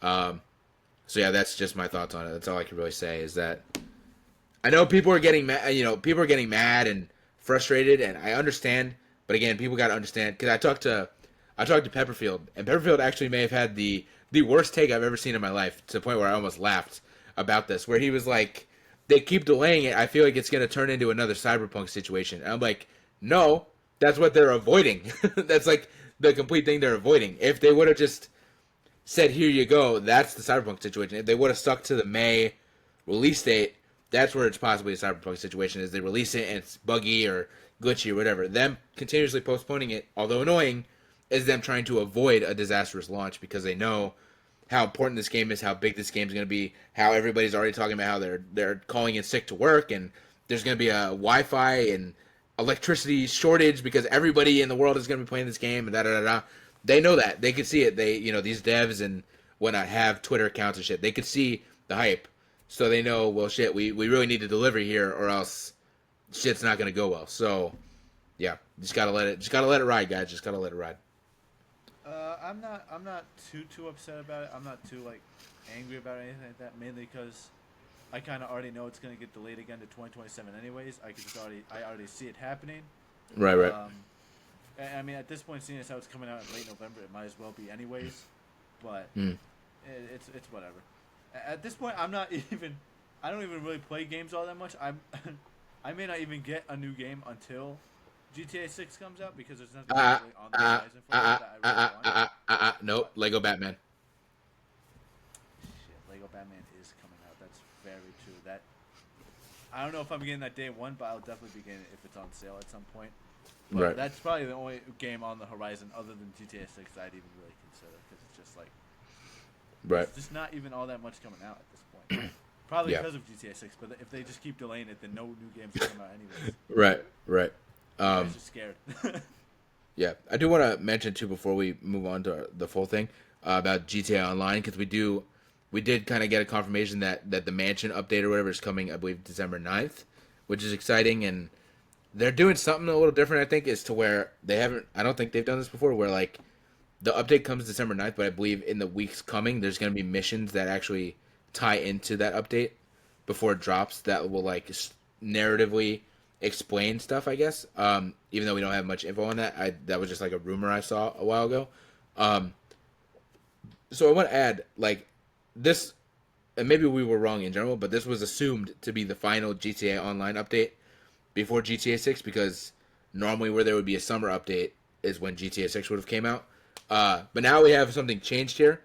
So yeah, that's just my thoughts on it. That's all I can really say is that I know people are getting mad. People are getting mad and frustrated, and I understand. But again, people got to understand because I talked to I talked to Pepperfield, and Pepperfield actually may have had the worst take I've ever seen in my life, to the point where I almost laughed about this, where he was like, they keep delaying it. I feel like it's going to turn into another Cyberpunk situation. And I'm like, no, that's what they're avoiding. That's like the complete thing they're avoiding. If they would have just said, here you go, that's the Cyberpunk situation. If they would have stuck to the May release date, that's where it's possibly a Cyberpunk situation, is they release it and it's buggy or glitchy or whatever. Them continuously postponing it, although annoying, is them trying to avoid a disastrous launch, because they know how important this game is, how big this game is going to be, how everybody's already talking about how they're calling in sick to work, and there's going to be a Wi-Fi and electricity shortage because everybody in the world is going to be playing this game, and da-da-da-da. They know that. They could see it. They, these devs and whatnot have Twitter accounts and shit. They could see the hype. So they know, well, shit, we really need to deliver here, or else shit's not going to go well. So, yeah, just gotta let it ride, guys. Just gotta let it ride. I'm not too upset about it. I'm not too angry about anything like that. Mainly because I kind of already know it's gonna get delayed again to 2027 anyways. I already see it happening. Right. I mean, at this point, seeing as how it's coming out in late November, it might as well be anyways. But it's whatever. At this point, I don't even really play games all that much. I may not even get a new game until GTA 6 comes out, because there's nothing really on the horizon for me that I really want. Nope. Lego Batman. Shit, Lego Batman is coming out. That's very true. That I don't know if I'm getting that day one, but I'll definitely be getting it if it's on sale at some point. But Right. that's probably the only game on the horizon other than GTA 6 that I'd even really consider, because it's just Right. it's just not even all that much coming out at this point. Probably because of GTA 6, but if they just keep delaying it, then no new games will come out anyways. Right. I'm just scared. Yeah, I do want to mention too, before we move on to the full thing, about GTA Online, because we did kind of get a confirmation that the mansion update or whatever is coming, I believe, December 9th, which is exciting, and they're doing something a little different, I think, is to where I don't think they've done this before, where the update comes December 9th, but I believe in the weeks coming, there's going to be missions that actually tie into that update before it drops, that will narratively explain stuff, I guess. Even though we don't have much info on that, that was just a rumor I saw a while ago. So I want to add this, and maybe we were wrong in general, but this was assumed to be the final GTA Online update before GTA 6, because normally where there would be a summer update is when GTA 6 would have came out. But now we have something changed here,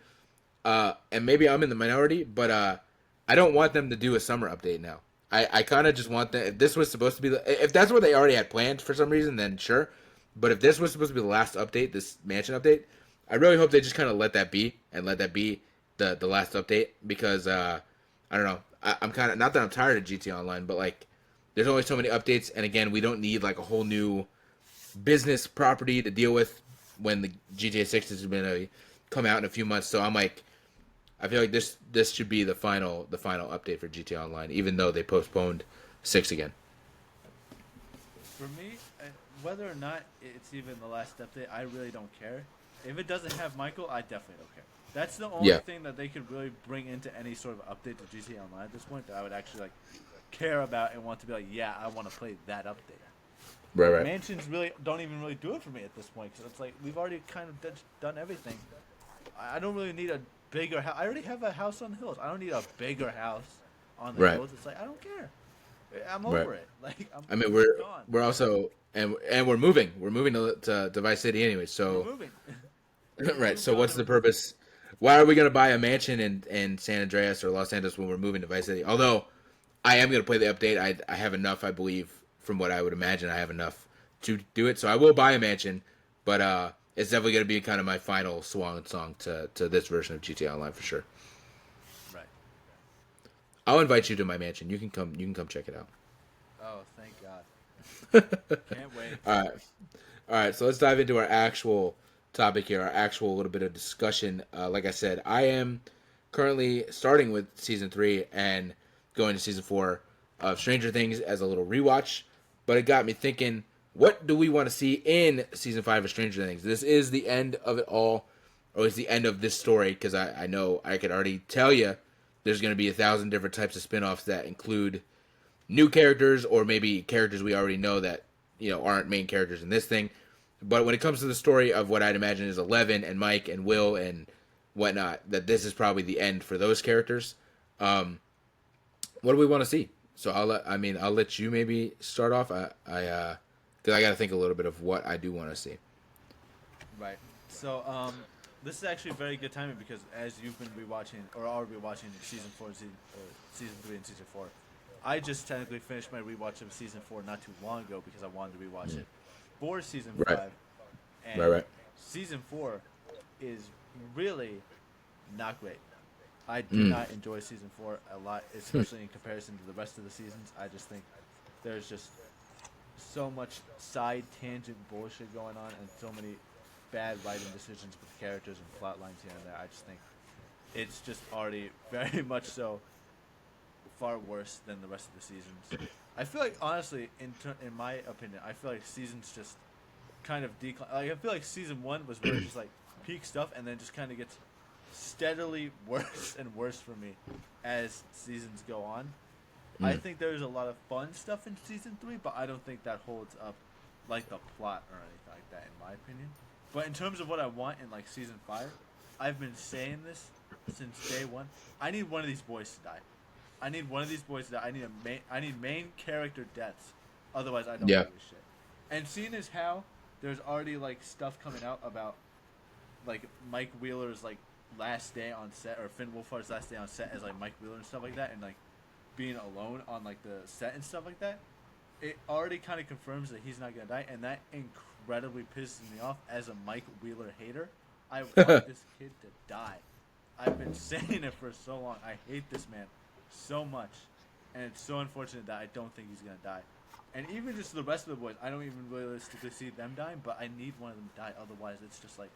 and maybe I'm in the minority, but I don't want them to do a summer update now. I kind of just want that. If this was supposed to be, if that's what they already had planned for some reason, then sure. But if this was supposed to be the last update, this mansion update, I really hope they just kind of let that be, and let that be the last update, because I don't know. I'm kind of, not that I'm tired of GTA Online, but there's only so many updates, and again, we don't need a whole new business property to deal with when the GTA 6 is going to come out in a few months. So I'm I feel like this should be the final update for GTA Online, even though they postponed 6 again. For me, whether or not it's even the last update, I really don't care. If it doesn't have Michael, I definitely don't care. That's the only thing that they could really bring into any sort of update to GTA Online at this point that I would actually care about and want to be yeah, I want to play that update. Right. Mansions don't even really do it for me at this point, because it's we've already kind of done everything. I don't really need a bigger house. I already have a house on the hills. I don't need a bigger house on the hills. It's I don't care. I'm over it. I mean, we're also and we're moving. We're moving to Vice City anyway. So we're moving. Right. So what's the purpose? Why are we going to buy a mansion in San Andreas or Los Angeles when we're moving to Vice City? Although I am going to play the update. I have enough, I believe, from what I would imagine. I have enough to do it. So I will buy a mansion, but it's definitely going to be kind of my final swan song to this version of GTA Online for sure. Right. I'll invite you to my mansion. You can come check it out. Oh, thank God. Can't wait. All right. So let's dive into our actual topic here, our actual little bit of discussion. Like I said, I am currently starting with season 3 and going to season 4 of Stranger Things as a little rewatch. But it got me thinking, what do we want to see in season 5 of Stranger Things? This is the end of it all, or it's the end of this story, because I know I could already tell you there's going to be 1,000 different types of spin-offs that include new characters, or maybe characters we already know that aren't main characters in this thing. But when it comes to the story of what I'd imagine is Eleven and Mike and Will and whatnot, that this is probably the end for those characters. What do we want to see? So I'll let you maybe start off. Because I got to think a little bit of what I do want to see. Right. So this is actually a very good timing because as you've been rewatching or are rewatching season 4 and season 3 and season 4, I just technically finished my rewatch of season 4 not too long ago because I wanted to rewatch it for season 5. And Right. season 4 is really not great. I do not enjoy season 4 a lot, especially in comparison to the rest of the seasons. I just think there's just so much side tangent bullshit going on and so many bad writing decisions with characters and plot lines here and there. I just think it's just already very much so far worse than the rest of the seasons. I feel like, honestly, in my opinion, I feel like seasons just kind of decline. Like, I feel like season 1 was where it just like peak stuff and then just kind of gets steadily worse and worse for me as seasons go on. I think there's a lot of fun stuff in season 3, but I don't think that holds up like the plot or anything like that, in my opinion. But in terms of what I want in like season 5, I've been saying this since day one. I need one of these boys to die. I need one of these boys to die. I need main character deaths. Otherwise, I don't give a shit. And seeing as how there's already like stuff coming out about like Mike Wheeler's like last day on set, or Finn Wolfhard's last day on set as like Mike Wheeler and stuff like that, and like being alone on like the set and stuff like that, it already kind of confirms that he's not gonna die, and that incredibly pisses me off as a Mike Wheeler hater. I want this kid to die. I've been saying it for so long. I hate this man so much, and it's so unfortunate that I don't think he's gonna die. And even just the rest of the boys, I don't even realistically see them dying, but I need one of them to die. Otherwise, it's just like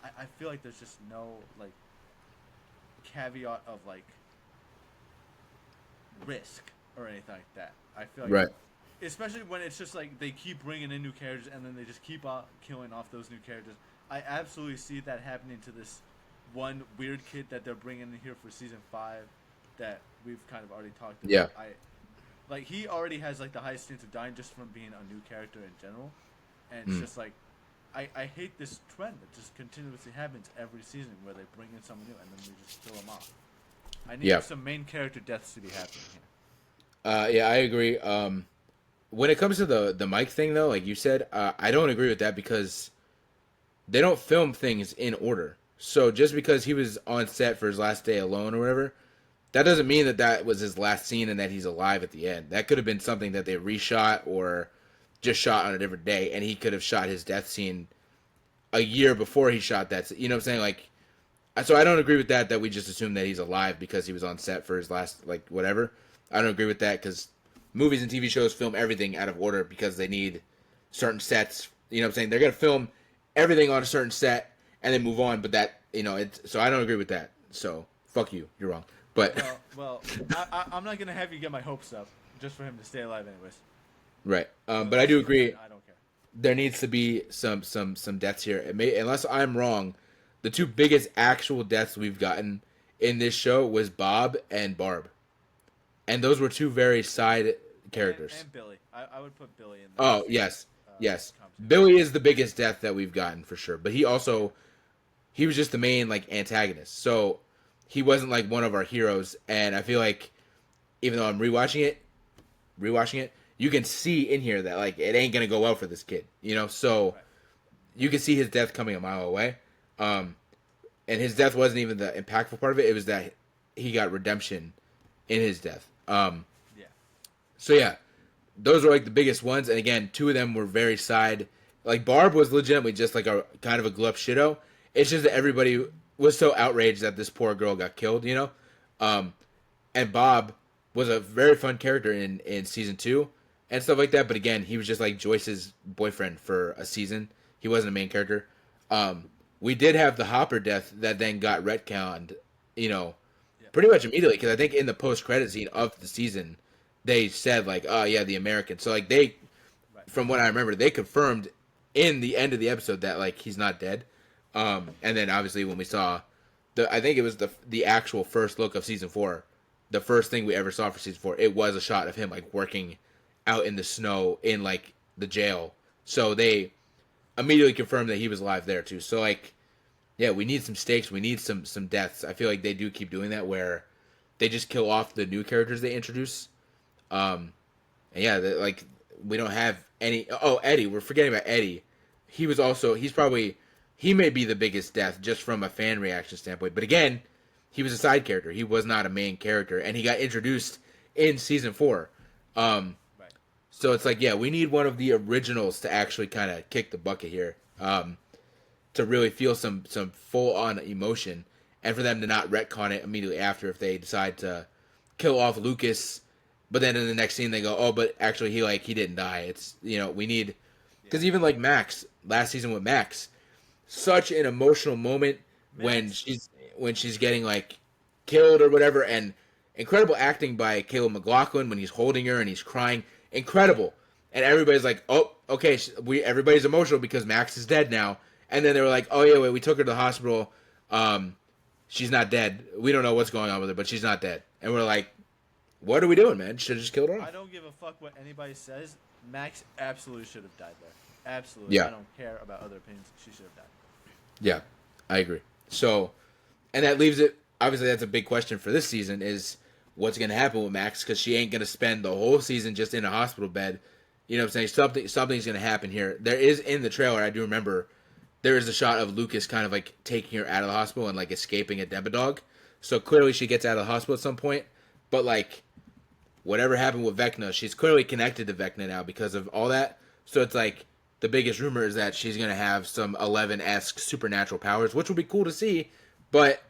I feel like there's just no like caveat of like risk or anything like that. I feel like, especially when it's just like they keep bringing in new characters and then they just keep killing off those new characters. I absolutely see that happening to this one weird kid that they're bringing in here for season 5 that we've kind of already talked about. Yeah. Like he already has like the highest chance of dying just from being a new character in general, and it's just like I hate this trend that just continuously happens every season where they bring in someone new and then they just kill them off. I need some main character deaths to be happening here. Yeah, I agree. When it comes to the mic thing, though, like you said, I don't agree with that because they don't film things in order. So just because he was on set for his last day alone or whatever, that doesn't mean that that was his last scene and that he's alive at the end. That could have been something that they reshot or just shot on a different day, and he could have shot his death scene a year before he shot that. You know what I'm saying? Like, so I don't agree with that we just assume that he's alive because he was on set for his last, like, whatever. I don't agree with that because movies and TV shows film everything out of order because they need certain sets. You know what I'm saying? They're going to film everything on a certain set and then move on, but that, you know, so I don't agree with that. So, fuck you. You're wrong. But well, I'm not going to have you get my hopes up just for him to stay alive anyways. Right. But I do agree. I don't care. There needs to be some deaths here. Unless I'm wrong, the two biggest actual deaths we've gotten in this show was Bob and Barb. And those were two very side characters. And Billy. I would put Billy in there. Oh, yes. Yes. Billy is the biggest death that we've gotten for sure. But he was just the main, like, antagonist. So he wasn't, like, one of our heroes. And I feel like even though I'm rewatching it, you can see in here that, like, it ain't going to go well for this kid. You know? So you can see his death coming a mile away. And his death wasn't even the impactful part of it. It was that he got redemption in his death. So, yeah. Those were, like, the biggest ones. And, again, two of them were very side. Like, Barb was legitimately just, like, a kind of a glup shitto. It's just that everybody was so outraged that this poor girl got killed, you know? And Bob was a very fun character in season 2 and stuff like that. But, again, he was just, like, Joyce's boyfriend for a season. He wasn't a main character. We did have the Hopper death that then got retconned, you know, pretty much immediately. Because I think in the post-credit scene of the season, they said, like, oh, yeah, the American. So, like, they, from what I remember, they confirmed in the end of the episode that, like, he's not dead. And then, obviously, when we saw, I think it was the actual first look of season 4, the first thing we ever saw for season 4, it was a shot of him, like, working out in the snow in, like, the jail. So they immediately confirmed that he was alive there too. So like, yeah, we need some stakes. We need some deaths. I feel like they do keep doing that where they just kill off the new characters they introduce. And yeah, like we don't have any. Oh, Eddie, we're forgetting about Eddie. He may be the biggest death just from a fan reaction standpoint. But again, he was a side character. He was not a main character, and he got introduced in season 4. Right. So it's like, yeah, we need one of the originals to actually kind of kick the bucket here, to really feel some full on emotion, and for them to not retcon it immediately after if they decide to kill off Lucas, but then in the next scene they go, oh, but actually he didn't die. It's, we need, because even like Max last season with Max, such an emotional moment when she's getting like killed or whatever, and incredible acting by Caleb McLaughlin when he's holding her and he's crying, incredible, and everybody's like, oh, okay, everybody's emotional because Max is dead now, and then they were like, oh yeah, wait, we took her to the hospital, she's not dead, we don't know what's going on with her, but she's not dead, and we're like, what are we doing, man? Should have just killed her off. I don't give a fuck what anybody says. Max absolutely should have died there. Absolutely. Yeah. I don't care about other opinions. She should have died. Yeah, I agree. So, and that leaves it, obviously that's a big question for this season, is what's going to happen with Max, because she ain't going to spend the whole season just in a hospital bed. You know what I'm saying? Something's going to happen here. There is, in the trailer, I do remember, there is a shot of Lucas kind of like taking her out of the hospital and like escaping a Demodog. So clearly she gets out of the hospital at some point. But like, whatever happened with Vecna, she's clearly connected to Vecna now because of all that. So it's like, the biggest rumor is that she's going to have some 11-esque supernatural powers, which would be cool to see. But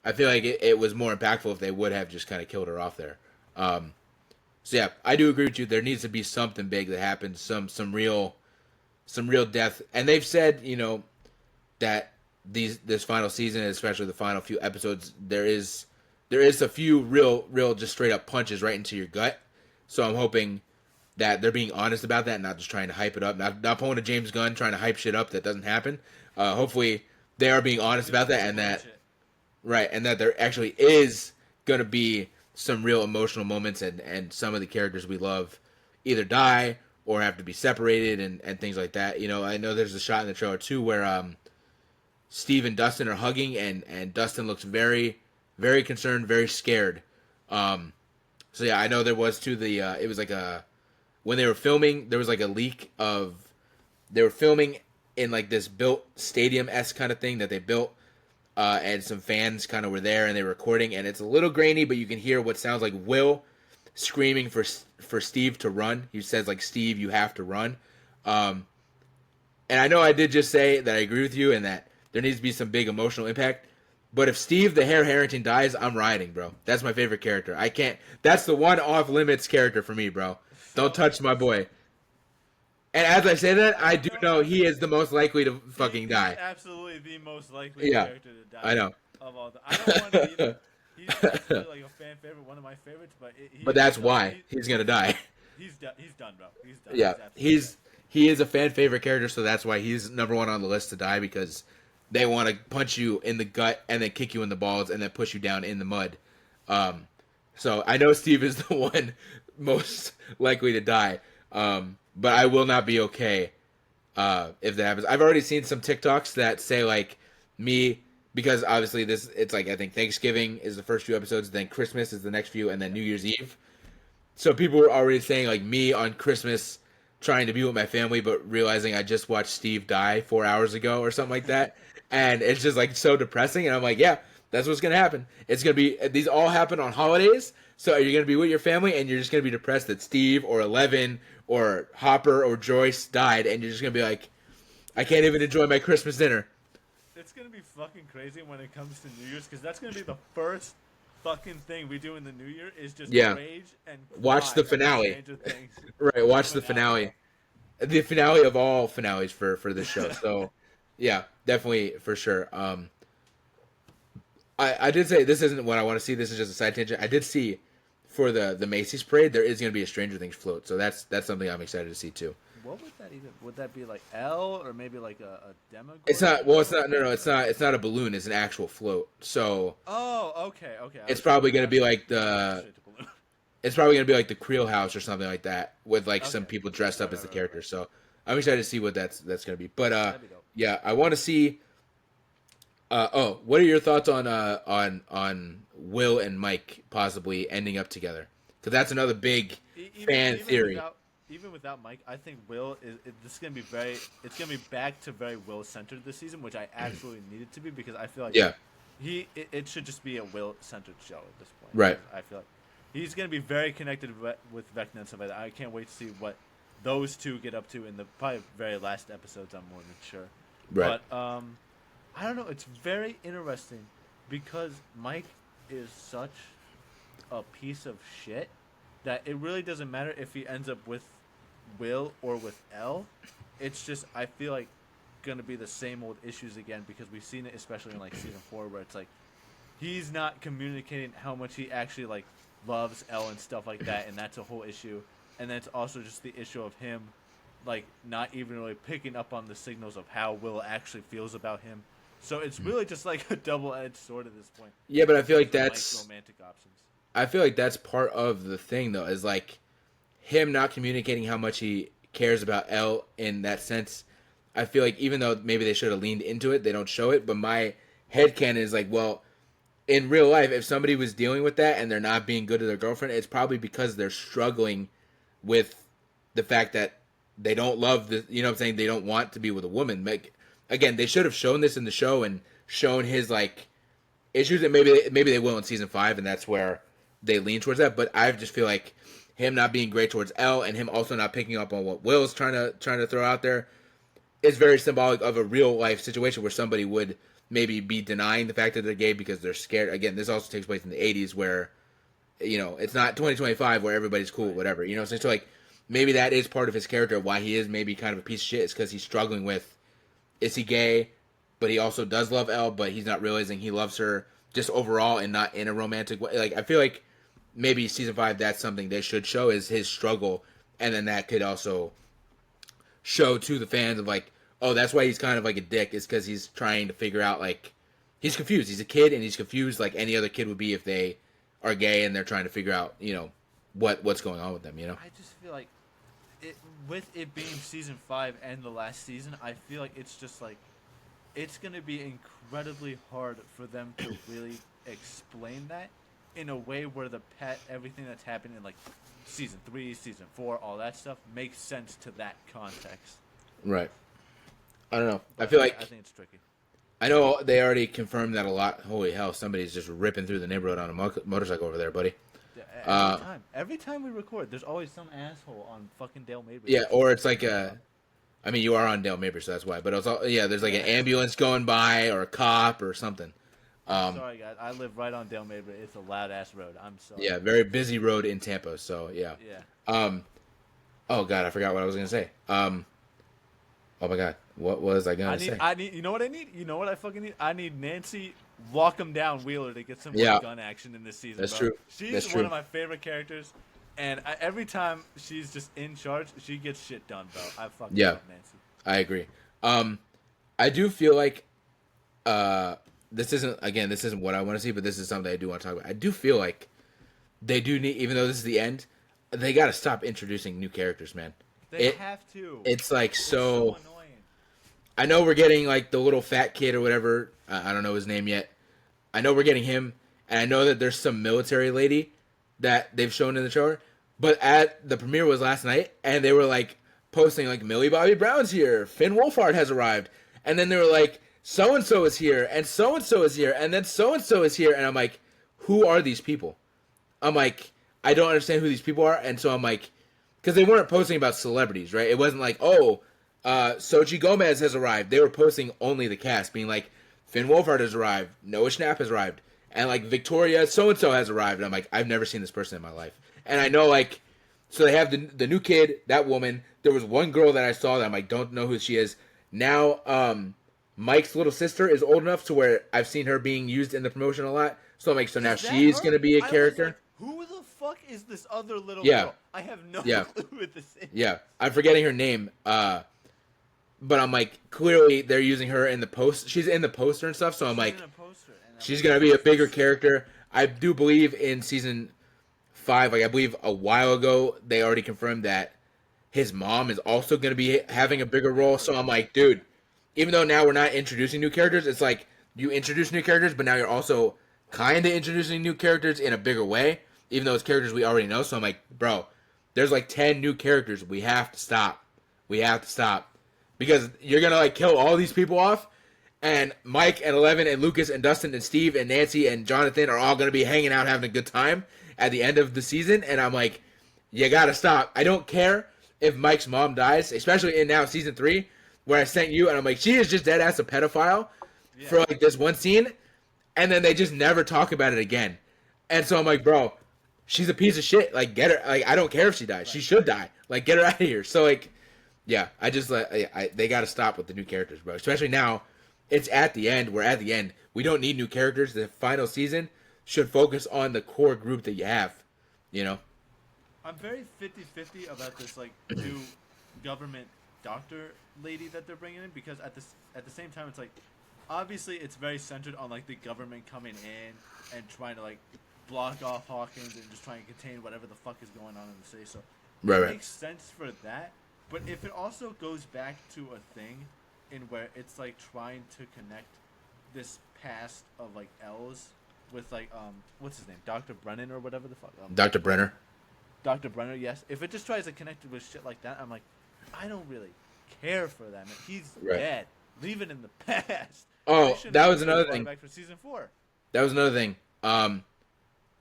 I feel like it was more impactful if they would have just kind of killed her off there. So yeah, I do agree with you. There needs to be something big that happens, some real death. And they've said, that this final season, especially the final few episodes, there is a few real just straight up punches right into your gut. So I'm hoping that they're being honest about that, not just trying to hype it up, not pulling a James Gunn trying to hype shit up that doesn't happen. Hopefully they are being honest about that, and that right, and that there actually is going to be some real emotional moments, and some of the characters we love either die or have to be separated and things like that. I know there's a shot in the trailer too where Steve and Dustin are hugging, and Dustin looks very, very concerned, very scared. So yeah, I know there was too it was like when they were filming, there was like a leak of, they were filming in like this built stadium-esque kind of thing that they built, and some fans kind of were there and they were recording, and it's a little grainy, but you can hear what sounds like Will screaming for Steve to run. He says like, Steve, you have to run. And I know I did just say that I agree with you and that there needs to be some big emotional impact. But if Steve the Hare Harrington dies, I'm riding, bro. That's my favorite character. I can't. That's the one off-limits character for me, bro. Don't touch my boy. And as I say that, I do know he is the most likely to fucking die. He's absolutely the most likely character to die. I know. Of all I don't want to either. He's actually like a fan favorite, one of my favorites, but that's why he's gonna die. He's done, bro. He's done. Yeah, he is a fan favorite character, so that's why he's number one on the list to die, because they want to punch you in the gut and then kick you in the balls and then push you down in the mud. So I know Steve is the one most likely to die, but I will not be okay if that happens. I've already seen some TikToks that say like me, because obviously it's like, I think Thanksgiving is the first few episodes, then Christmas is the next few, and then New Year's Eve. So people were already saying like me on Christmas trying to be with my family, but realizing I just watched Steve die 4 hours ago or something like that. And it's just like so depressing. And I'm like, yeah, that's what's going to happen. It's going to be, these all happen on holidays. So you're going to be with your family and you're just going to be depressed that Steve or Eleven or Hopper or Joyce died. And you're just going to be like, I can't even enjoy my Christmas dinner. It's going to be fucking crazy when it comes to New Year's, because that's going to be the first fucking thing we do in the New Year is just rage and watch the finale. Right, watch the finale. The finale of all finales for this show. So, yeah, definitely for sure. I did say this isn't what I want to see. This is just a side tangent. I did see for the Macy's parade there is going to be a Stranger Things float. So that's something I'm excited to see too. What would that even? Would that be like L or maybe like a demo? It's not. Well, it's not. No, it's not. It's not a balloon. It's an actual float. So. Oh, okay. It's probably going to be like the. It's probably going to be like the Creel House or something like that, with like some people dressed up as the characters. So, I'm excited to see what that's gonna be. But That'd be dope. yeah, I want to see. What are your thoughts on Will and Mike possibly ending up together? Because that's another big fan theory. Even without Mike, I think Will this is gonna be very. It's gonna be back to very Will centered this season, which I absolutely need it to be because I feel like Yeah. it should just be a Will centered show at this point. Right. I feel like he's gonna be very connected with Vecna and stuff like that. I can't wait to see what those two get up to in the probably very last episodes. I'm more than sure. Right. But I don't know. It's very interesting because Mike is such a piece of shit that it really doesn't matter if he ends up with Will or with Elle. It's just I feel like gonna be the same old issues again because we've seen it especially in like season 4 where it's like he's not communicating how much he actually like loves Elle and stuff like that, and that's a whole issue. And then it's also just the issue of him like not even really picking up on the signals of how Will actually feels about him. So it's really just like a double-edged sword at this point. Yeah, but I feel like Mike's that's romantic options. I feel like that's part of the thing though, is like him not communicating how much he cares about Elle in that sense. I feel like even though maybe they should have leaned into it, they don't show it. But my headcanon is like, well, in real life, if somebody was dealing with that and they're not being good to their girlfriend, it's probably because they're struggling with the fact that they don't love the, you know what I'm saying? They don't want to be with a woman. Like, again, they should have shown this in the show and shown his like issues, and maybe they will in season 5, and that's where they lean towards that. But I just feel like him not being great towards Elle and him also not picking up on what Will's trying to throw out there is very symbolic of a real life situation where somebody would maybe be denying the fact that they're gay because they're scared. Again, this also takes place in the 80s where, you know, it's not 2025 where everybody's cool, whatever. You know, so like maybe that is part of his character, why he is maybe kind of a piece of shit, is because he's struggling with, is he gay, but he also does love Elle, but he's not realizing he loves her just overall and not in a romantic way. Like, I feel like maybe season 5, that's something they should show, is his struggle, and then that could also show to the fans of like, oh, that's why he's kind of like a dick, is because he's trying to figure out, like, he's confused. He's a kid, and he's confused like any other kid would be if they are gay and they're trying to figure out, you know, what's going on with them, you know? I just feel like, with it being season 5 and the last season, I feel like it's just like, it's going to be incredibly hard for them to really explain that in a way where everything that's happened in like season 3, season 4, all that stuff makes sense to that context. Right. I don't know. But I feel like I think it's tricky. I know they already confirmed that a lot. Holy hell, somebody's just ripping through the neighborhood on a motorcycle over there, buddy. Yeah, every time we record, there's always some asshole on fucking Dale Mabry. Yeah, or it's like I mean, you are on Dale Mabry, so that's why. But it's yeah, there's like an ambulance going by or a cop or something. Sorry, guys. I live right on Dale Mabry. It's a loud ass road. I'm sorry. Yeah, very busy road in Tampa. So yeah. Yeah. Oh god, I forgot what I was gonna say. Oh my god, what was I gonna say? I need. You know what I need? You know what I fucking need? I need Nancy walk him down Wheeler to get some Yeah. more gun action in this season. That's bro. true. She's That's one true. of my favorite characters, and every time she's just in charge, she gets shit done, bro. I fucking love Nancy. I agree. I do feel like this isn't what I want to see, but this is something I do want to talk about. I do feel like they do need, even though this is the end, they got to stop introducing new characters, man. They have to. It's like It's so annoying. I know we're getting like the little fat kid or whatever. I don't know his name yet. I know we're getting him, and I know that there's some military lady that they've shown in the trailer. But at the premiere was last night, and they were like posting like Millie Bobby Brown's here, Finn Wolfhard has arrived, and then they were like so and so is here, and so is here, and then so is here, and I'm like, who are these people? I'm like, I don't understand who these people are, and so I'm like, because they weren't posting about celebrities, right? It wasn't like, oh, Sochi Gomez has arrived. They were posting only the cast, being like, Finn Wolfhard has arrived, Noah Schnapp has arrived, and like Victoria so-and-so has arrived. And I'm like, I've never seen this person in my life. And I know like, so they have the new kid, that woman. There was one girl that I saw that I'm like, don't know who she is. Now, Mike's little sister is old enough to where I've seen her being used in the promotion a lot. So I'm like, so now she's going to be a character. Like, who the fuck is this other little girl? I have no clue what this is. Yeah, I'm forgetting her name. But I'm like, clearly they're using her in the post. She's in the poster and stuff. So I'm like, she's gonna be a bigger character. I do believe in season 5. Like I believe a while ago they already confirmed that his mom is also going to be having a bigger role. So I'm like, dude, even though now we're not introducing new characters, it's like you introduce new characters, but now you're also kind of introducing new characters in a bigger way, even though it's characters we already know. So I'm like, bro, there's like 10 new characters. We have to stop. We have to stop. Because you're going to like kill all these people off, and Mike and Eleven and Lucas and Dustin and Steve and Nancy and Jonathan are all going to be hanging out having a good time at the end of the season. And I'm like, you got to stop. I don't care if Mike's mom dies, especially in now season 3, where I sent you, and I'm like, she is just dead ass a pedophile for like this one scene, and then they just never talk about it again. And so I'm like, bro, she's a piece of shit. Like, get her. Like, I don't care if she dies. She should die. Like, get her out of here. So like, yeah, I just like they got to stop with the new characters, bro. Especially now, it's at the end. We're at the end. We don't need new characters. The final season should focus on the core group that you have. You know. I'm very 50-50 about this like new government doctor lady that they're bringing in, because at the same time it's like obviously it's very centered on like the government coming in and trying to like block off Hawkins and just trying to contain whatever the fuck is going on in the city. So it makes sense for that. But if it also goes back to a thing in where it's like trying to connect this past of like L's with like what's his name, Dr. Brennan or whatever the fuck, Dr. Brenner. Dr. Brenner, yes. If it just tries to connect it with shit like that, I'm like, I don't really care for that, man. He's dead. Leave it in the past. Oh, that was another thing. Back for season 4. That was another thing.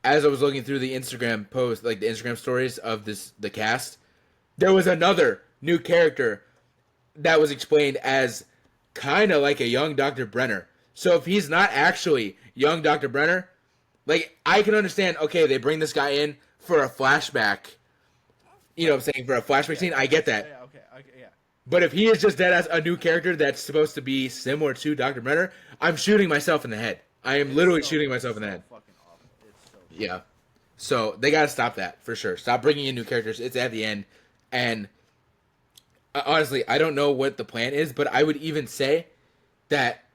As I was looking through the Instagram post, like the Instagram stories of the cast, there was another new character that was explained as kind of like a young Dr. Brenner. So if he's not actually young Dr. Brenner, like I can understand, okay, they bring this guy in for a flashback, you know what I'm saying, for a flashback scene, I get that. Yeah, okay, yeah. But if he is just dead as a new character that's supposed to be similar to Dr. Brenner, I'm shooting myself in the head. I am literally shooting myself in the head. Fucking awful. It's so Yeah. So they gotta stop that, for sure. Stop bringing in new characters. It's at the end. And honestly, I don't know what the plan is, but I would even say that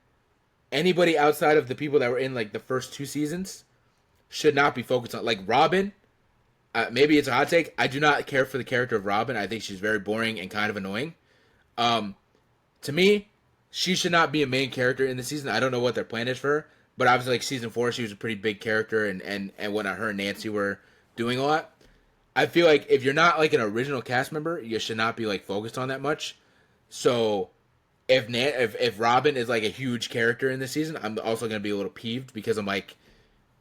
anybody outside of the people that were in like the first 2 seasons should not be focused on, like Robin. Maybe it's a hot take. I do not care for the character of Robin. I think she's very boring and kind of annoying. To me, she should not be a main character in the season. I don't know what their plan is for her, but obviously, like season 4, she was a pretty big character, and whatnot. Her and Nancy were doing a lot. I feel like if you're not like an original cast member, you should not be like focused on that much. So if Robin is like a huge character in this season, I'm also gonna be a little peeved because I'm like,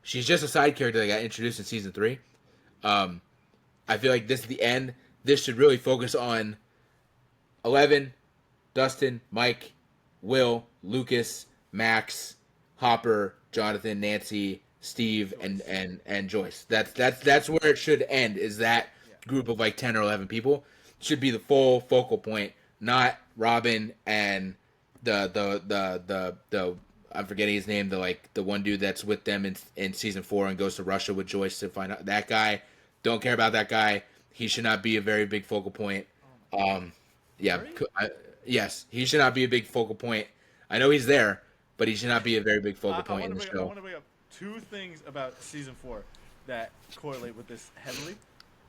she's just a side character that got introduced in season 3. I feel like this is the end. This should really focus on Eleven, Dustin, Mike, Will, Lucas, Max, Hopper, Jonathan, Nancy, Steve, and Joyce. That's where it should end. Is that group of like 10 or 11 people should be the full focal point, not Robin and the I'm forgetting his name, the one dude that's with them in season 4 and goes to Russia with Joyce to find out that guy. Don't care about that guy. He should not be a very big focal point. Yes, he should not be a big focal point. I know he's there, but he should not be a very big focal point in the show. I want to bring up 2 things about season 4 that correlate with this heavily. Is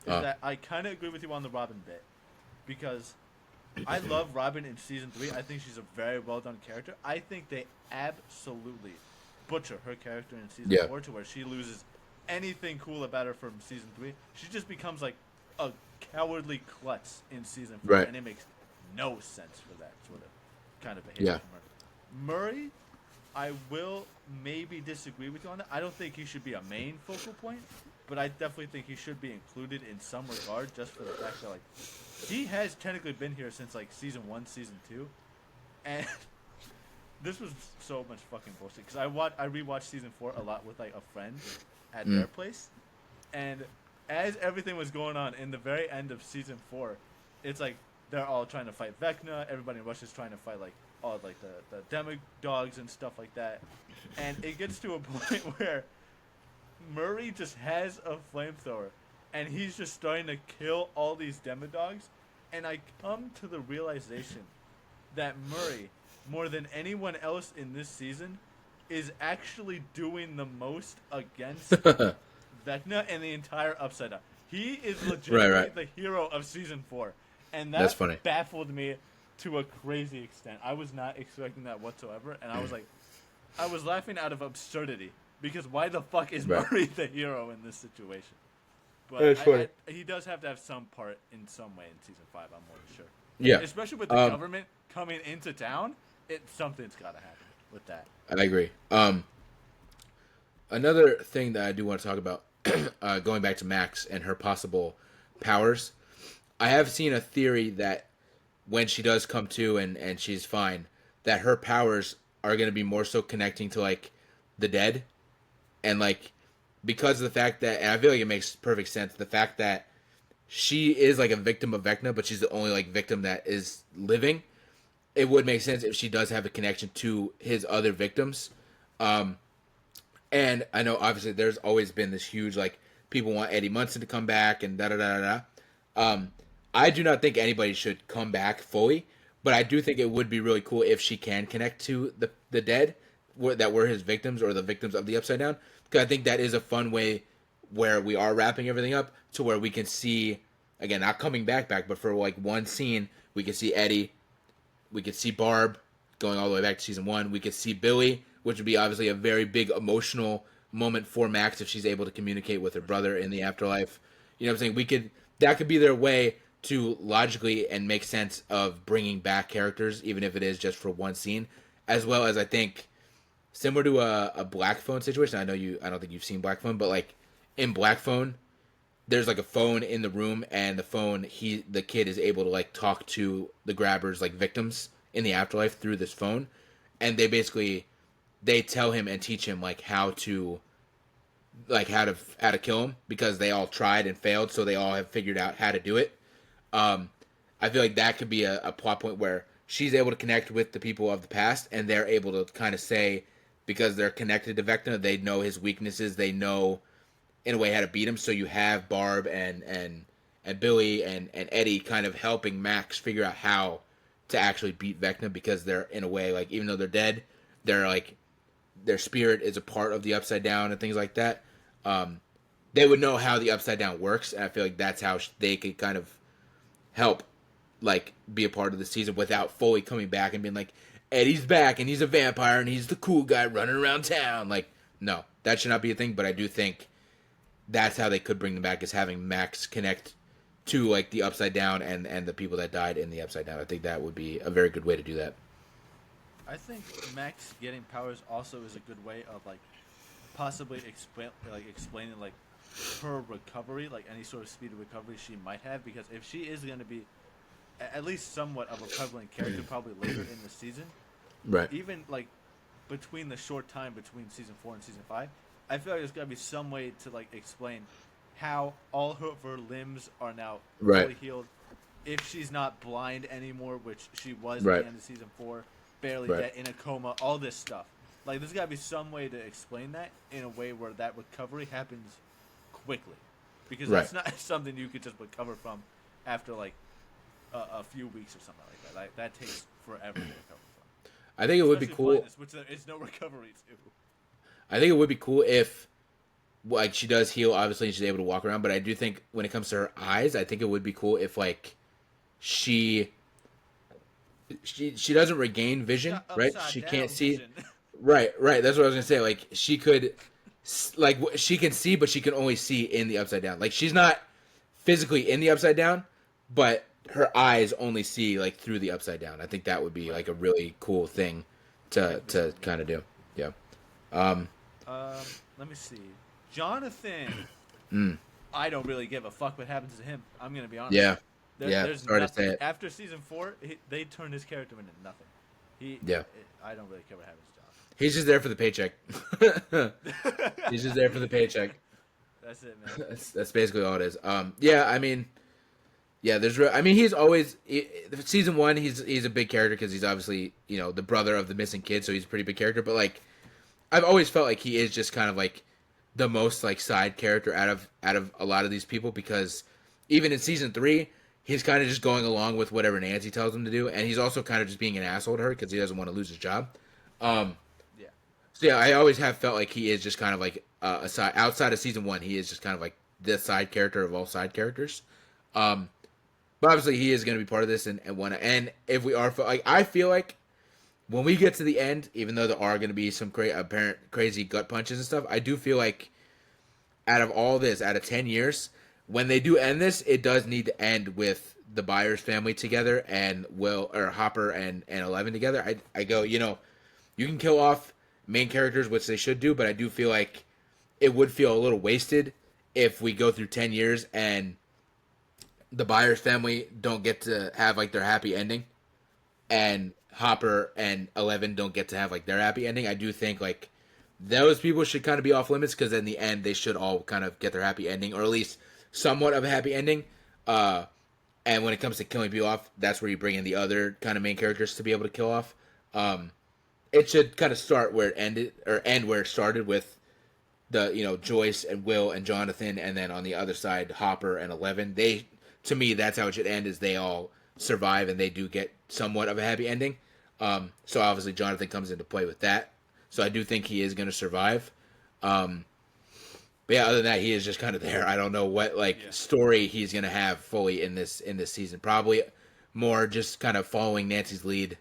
that I kind of agree with you on the Robin bit, because I love Robin in season 3. I think she's a very well done character. I think they absolutely butcher her character in season 4 to where she loses anything cool about her from season 3. She just becomes like a cowardly klutz in season 4, and it makes no sense for that sort of kind of behavior from her. Murray, I will maybe disagree with you on that. I don't think he should be a main focal point, but I definitely think he should be included in some regard, just for the fact that like he has technically been here since like season 1, season 2, and this was so much fucking bullshit. Because I rewatched season 4 a lot with like a friend at their place, and as everything was going on in the very end of season 4, it's like they're all trying to fight Vecna. Everybody in Russia's trying to fight like all like the demi-dogs and stuff like that, and it gets to a point where Murray just has a flamethrower, and he's just starting to kill all these demi-dogs, and I come to the realization that Murray, more than anyone else in this season, is actually doing the most against Vecna and the entire Upside Down. He is legitimately the hero of season 4. And That's that funny. baffled me to a crazy extent. I was not expecting that whatsoever, and I was like, I was laughing out of absurdity because why the fuck is Right. Murray the hero in this situation? But That's funny. he does have to have some part in some way in season 5. I'm more than sure. Yeah. Especially with the government coming into town, something's got to happen with that. I agree. Another thing that I do want to talk about, going back to Max and her possible powers, I have seen a theory that when she does come to and she's fine, that her powers are going to be more so connecting to like the dead, and like because of the fact that, and I feel like it makes perfect sense, the fact that she is like a victim of Vecna, but she's the only like victim that is living. It would make sense if she does have a connection to his other victims. And I know obviously there's always been this huge like people want Eddie Munson to come back and da da da da. I do not think anybody should come back fully, but I do think it would be really cool if she can connect to the dead that were his victims or the victims of the Upside Down. Because I think that is a fun way where we are wrapping everything up to where we can see, again, not coming back, but for like one scene, we can see Eddie, we could see Barb going all the way back to season 1. We could see Billy, which would be obviously a very big emotional moment for Max if she's able to communicate with her brother in the afterlife. You know what I'm saying? That could be their way to logically and make sense of bringing back characters, even if it is just for one scene, as well as I think similar to a Black Phone situation. I don't think you've seen Black Phone, but like in Black Phone, there's like a phone in the room, and the kid is able to like talk to the grabbers, like victims in the afterlife through this phone, and they tell him and teach him like how to kill him because they all tried and failed, so they all have figured out how to do it. I feel like that could be a plot point where she's able to connect with the people of the past, and they're able to kind of say, because they're connected to Vecna, they know his weaknesses, they know in a way how to beat him. So you have Barb and Billy and Eddie kind of helping Max figure out how to actually beat Vecna, because they're in a way like, even though they're dead, they're like their spirit is a part of the Upside Down and things like that. They would know how the Upside Down works, and I feel like that's how they could kind of help like be a part of the season without fully coming back and being like, Eddie's back and he's a vampire and he's the cool guy running around town. Like, no, that should not be a thing. But I do think that's how they could bring them back, is having Max connect to like the Upside Down and the people that died in the Upside Down. I think that would be a very good way to do that. I think Max getting powers also is a good way of like possibly explaining like her recovery, like any sort of speed of recovery she might have, because if she is going to be at least somewhat of a prevalent character probably later in the season, Right. even like between the short time between season 4 and season 5, I feel like there's got to be some way to like explain how all of her limbs are now Right. fully healed, if she's not blind anymore, which she was Right. at the end of season 4, barely Right. dead, in a coma, all this stuff. Like, there's got to be some way to explain that in a way where that recovery happens quickly, because Right. that's not something you could just recover from after like a few weeks or something like that. Like, that takes forever to recover from. I think it would be Especially cool. blindness, which there is no recovery to. I think it would be cool if, like, she does heal, obviously, and she's able to walk around. But I do think when it comes to her eyes, I think it would be cool if, like, she doesn't regain vision, right? She can't see. Vision. Right. That's what I was gonna say. Like, she could, like, she can see, but she can only see in the Upside Down. Like, she's not physically in the Upside Down, but her eyes only see like through the Upside Down. I think that would be like a really cool thing to kind of do. Yeah. Let me see. Jonathan. I don't really give a fuck what happens to him. I'm gonna be honest. Yeah. There's Sorry to nothing. say it. After season 4, they turned his character into nothing. I don't really care what happens to Jonathan. He's just there for the paycheck. He's just there for the paycheck. That's it, man. That's basically all it is. Yeah, I mean, yeah, he's always season 1. He's a big character because he's obviously, you know, the brother of the missing kid, so he's a pretty big character. But like, I've always felt like he is just kind of like the most like side character out of a lot of these people, because even in season 3, he's kind of just going along with whatever Nancy tells him to do, and he's also kind of just being an asshole to her because he doesn't want to lose his job. Yeah. So yeah, I always have felt like he is just kind of like outside of season 1, he is just kind of like the side character of all side characters. But obviously, he is going to be part of this, and and if we are like, I feel like when we get to the end, even though there are going to be some apparent crazy gut punches and stuff, I do feel like out of all this, out of 10 years, when they do end this, it does need to end with the Byers family together and Hopper and Eleven together. I go, you can kill off main characters, which they should do, but I do feel like it would feel a little wasted if we go through 10 years and the Byers family don't get to have like their happy ending, and Hopper and Eleven don't get to have like their happy ending. I do think like those people should kind of be off limits because in the end they should all kind of get their happy ending, or at least somewhat of a happy ending. And when it comes to killing people off, that's where you bring in the other kind of main characters to be able to kill off. It should kind of start where it ended, or end where it started with the Joyce and Will and Jonathan, and then on the other side Hopper and Eleven. To me, that's how it should end, is they all survive and they do get somewhat of a happy ending. So obviously Jonathan comes into play with that. So I do think he is going to survive. But yeah, other than that, he is just kind of there. I don't know what story he's going to have fully in this season. Probably more just kind of following Nancy's lead.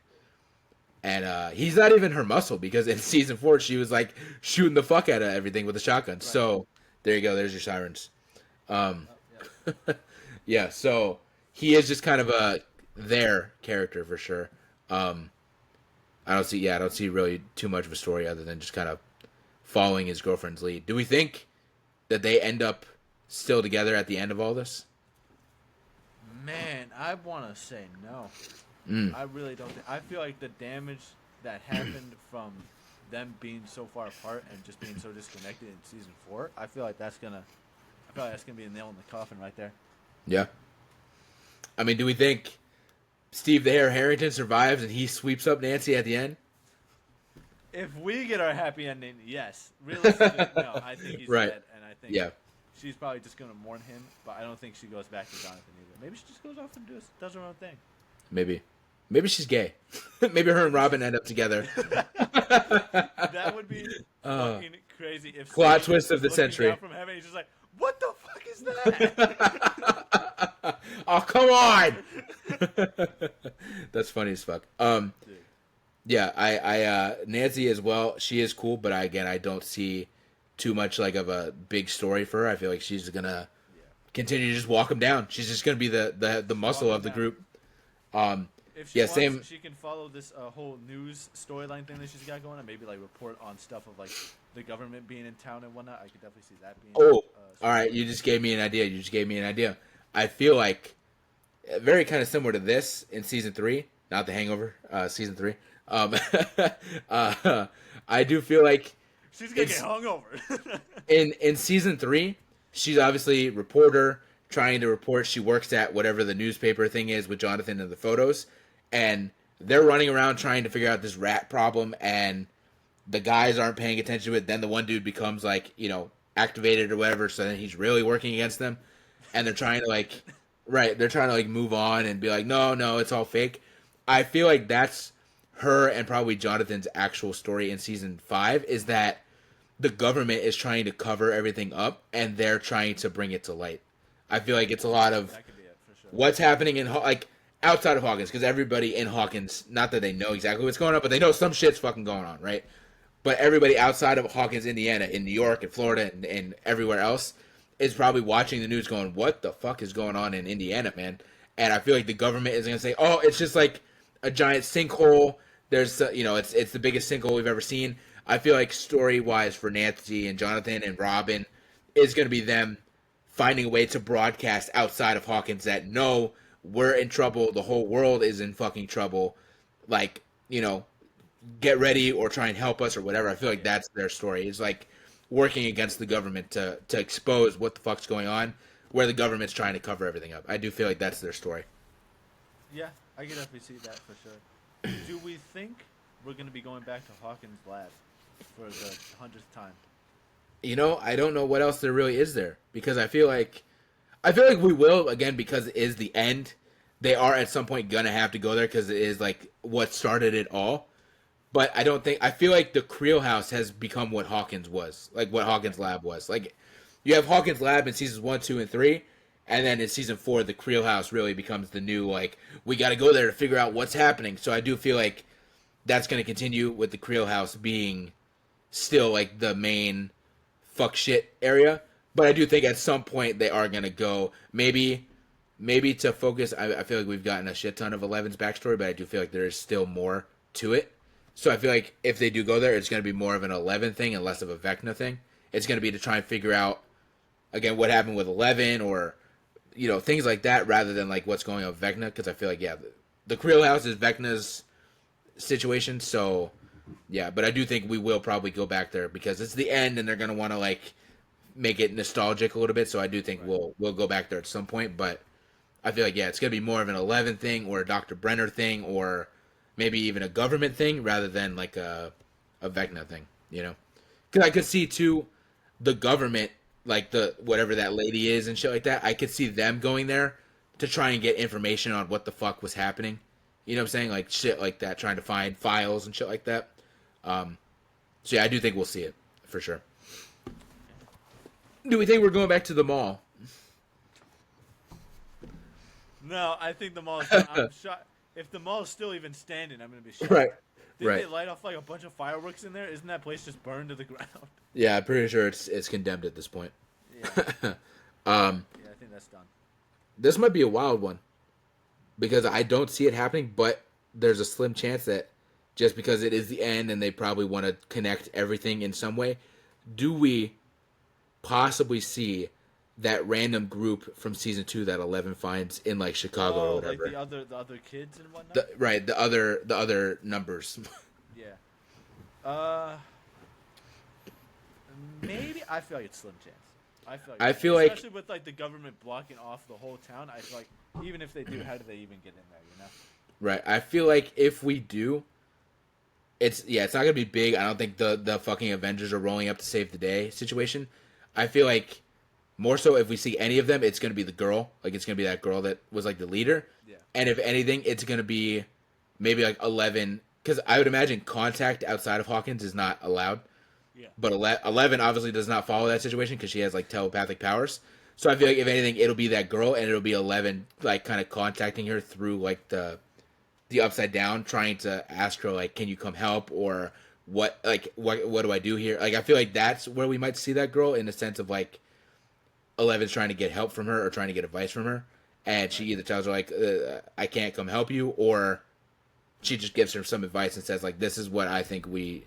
And he's not even her muscle, because in season 4 she was like shooting the fuck out of everything with a shotgun. Right. So there you go. There's your sirens. Yeah, so he is just kind of a their character for sure. I don't see really too much of a story other than just kind of following his girlfriend's lead. Do we think that they end up still together at the end of all this? Man, I want to say no. I really don't think. I feel like the damage that happened from them being so far apart and just being so disconnected in season 4, I feel like that's gonna be a nail in the coffin right there. Yeah. I mean, do we think Steve the Hare Harrington survives and he sweeps up Nancy at the end? If we get our happy ending, yes. Realistically, no. I think he's dead, and I think she's probably just going to mourn him, but I don't think she goes back to Jonathan either. Maybe she just goes off and does her own thing. Maybe she's gay. Maybe her and Robin end up together. That would be fucking crazy. If plot twist of the century. Down from heaven, he's just like, what the fuck is that? Oh, come on! That's funny as fuck. Yeah, I Nancy as well. She is cool, but I don't see too much like of a big story for her. I feel like she's gonna continue to just walk him down. She's just gonna be the muscle of the group. If she wants, she can follow this whole news storyline thing that she's got going on. Maybe like report on stuff of like the government being in town and whatnot. I could definitely see that being. Oh, all right. You just gave me an idea. I feel like very kind of similar to this in season 3, not The Hangover, season 3. I do feel like she's gonna get hungover. in season 3, she's obviously a reporter trying to report. She works at whatever the newspaper thing is with Jonathan and the photos, and they're running around trying to figure out this rat problem, and the guys aren't paying attention to it. Then the one dude becomes like activated or whatever, so then he's really working against them, and they're trying to move on and be like, no, it's all fake. I feel like that's her and probably Jonathan's actual story in season 5, is that the government is trying to cover everything up and they're trying to bring it to light. I feel like it's a lot of what's happening in outside of Hawkins, because everybody in Hawkins, not that they know exactly what's going on, but they know some shit's fucking going on, right? But everybody outside of Hawkins, Indiana, in New York and Florida and everywhere else is probably watching the news going, what the fuck is going on in Indiana, man? And I feel like the government is going to say, oh, it's just like a giant sinkhole. There's, it's the biggest sinkhole we've ever seen. I feel like story-wise for Nancy and Jonathan and Robin is going to be them finding a way to broadcast outside of Hawkins that, no, we're in trouble. The whole world is in fucking trouble. Like, get ready or try and help us or whatever. I feel like that's their story. It's like working against the government to expose what the fuck's going on, where the government's trying to cover everything up. I do feel like that's their story. Yeah, I can definitely see that for sure. Do we think we're going to be going back to Hawkins' lab for the 100th time? I don't know what else there really is there, because I feel like we will, again, because it is the end. They are at some point gonna have to go there because it is like what started it all. But I feel like the Creel House has become what Hawkins was, like what Hawkins Lab was. Like, you have Hawkins Lab in seasons 1, 2, and 3, And then in season 4, the Creel House really becomes the new, like, we got to go there to figure out what's happening. So I do feel like that's going to continue with the Creel House being still, like, the main fuck shit area. But I do think at some point they are going to go, maybe to focus. I feel like we've gotten a shit ton of Eleven's backstory, but I do feel like there is still more to it. So I feel like if they do go there, it's going to be more of an 11 thing and less of a Vecna thing. It's going to be to try and figure out, again, what happened with 11 or, you know, things like that rather than, like, what's going on with Vecna. Because I feel like, yeah, the Creel House is Vecna's situation. So, yeah, but I do think we will probably go back there because it's the end and they're going to want to, like, make it nostalgic a little bit. So I do think we'll go back there at some point. But I feel like, yeah, it's going to be more of an 11 thing or a Dr. Brenner thing or maybe even a government thing rather than like a Vecna thing, you know? Because I could see, too, the government, like the whatever that lady is and shit like that, I could see them going there to try and get information on what the fuck was happening. You know what I'm saying? Like shit like that, trying to find files and shit like that. So yeah, I do think we'll see it, for sure. Do we think we're going back to the mall? No, I think the mall is I'm shocked. If the mall is still even standing, I'm going to be shocked. Right. Didn't Right. they light off like a bunch of fireworks in there? Isn't that place just burned to the ground? Yeah, I'm pretty sure it's condemned at this point. Yeah. Yeah, I think that's done. This might be a wild one because I don't see it happening, but there's a slim chance that just because it is the end and they probably want to connect everything in some way, do we possibly see that random group from season 2 that 11 finds in like Chicago or whatever? Like the other kids and whatnot. The other numbers. Yeah. Maybe I feel like it's slim chance. I feel like especially with like the government blocking off the whole town. I feel like even if they do, how do they even get in there? You know. Right. I feel like if we do, it's not gonna be big. I don't think the fucking Avengers are rolling up to save the day situation. I feel like more so if we see any of them, it's gonna be the girl. Like it's gonna be that girl that was like the leader. Yeah. And if anything, it's gonna be maybe like 11, because I would imagine contact outside of Hawkins is not allowed. Yeah. But 11 obviously does not follow that situation because she has like telepathic powers. So I feel like if anything, it'll be that girl and it'll be 11 like kind of contacting her through like the upside down, trying to ask her like, can you come help, or what do I do here? Like I feel like that's where we might see that girl in the sense of like 11's trying to get help from her or trying to get advice from her, and she either tells her like I can't come help you, or she just gives her some advice and says like, this is what I think we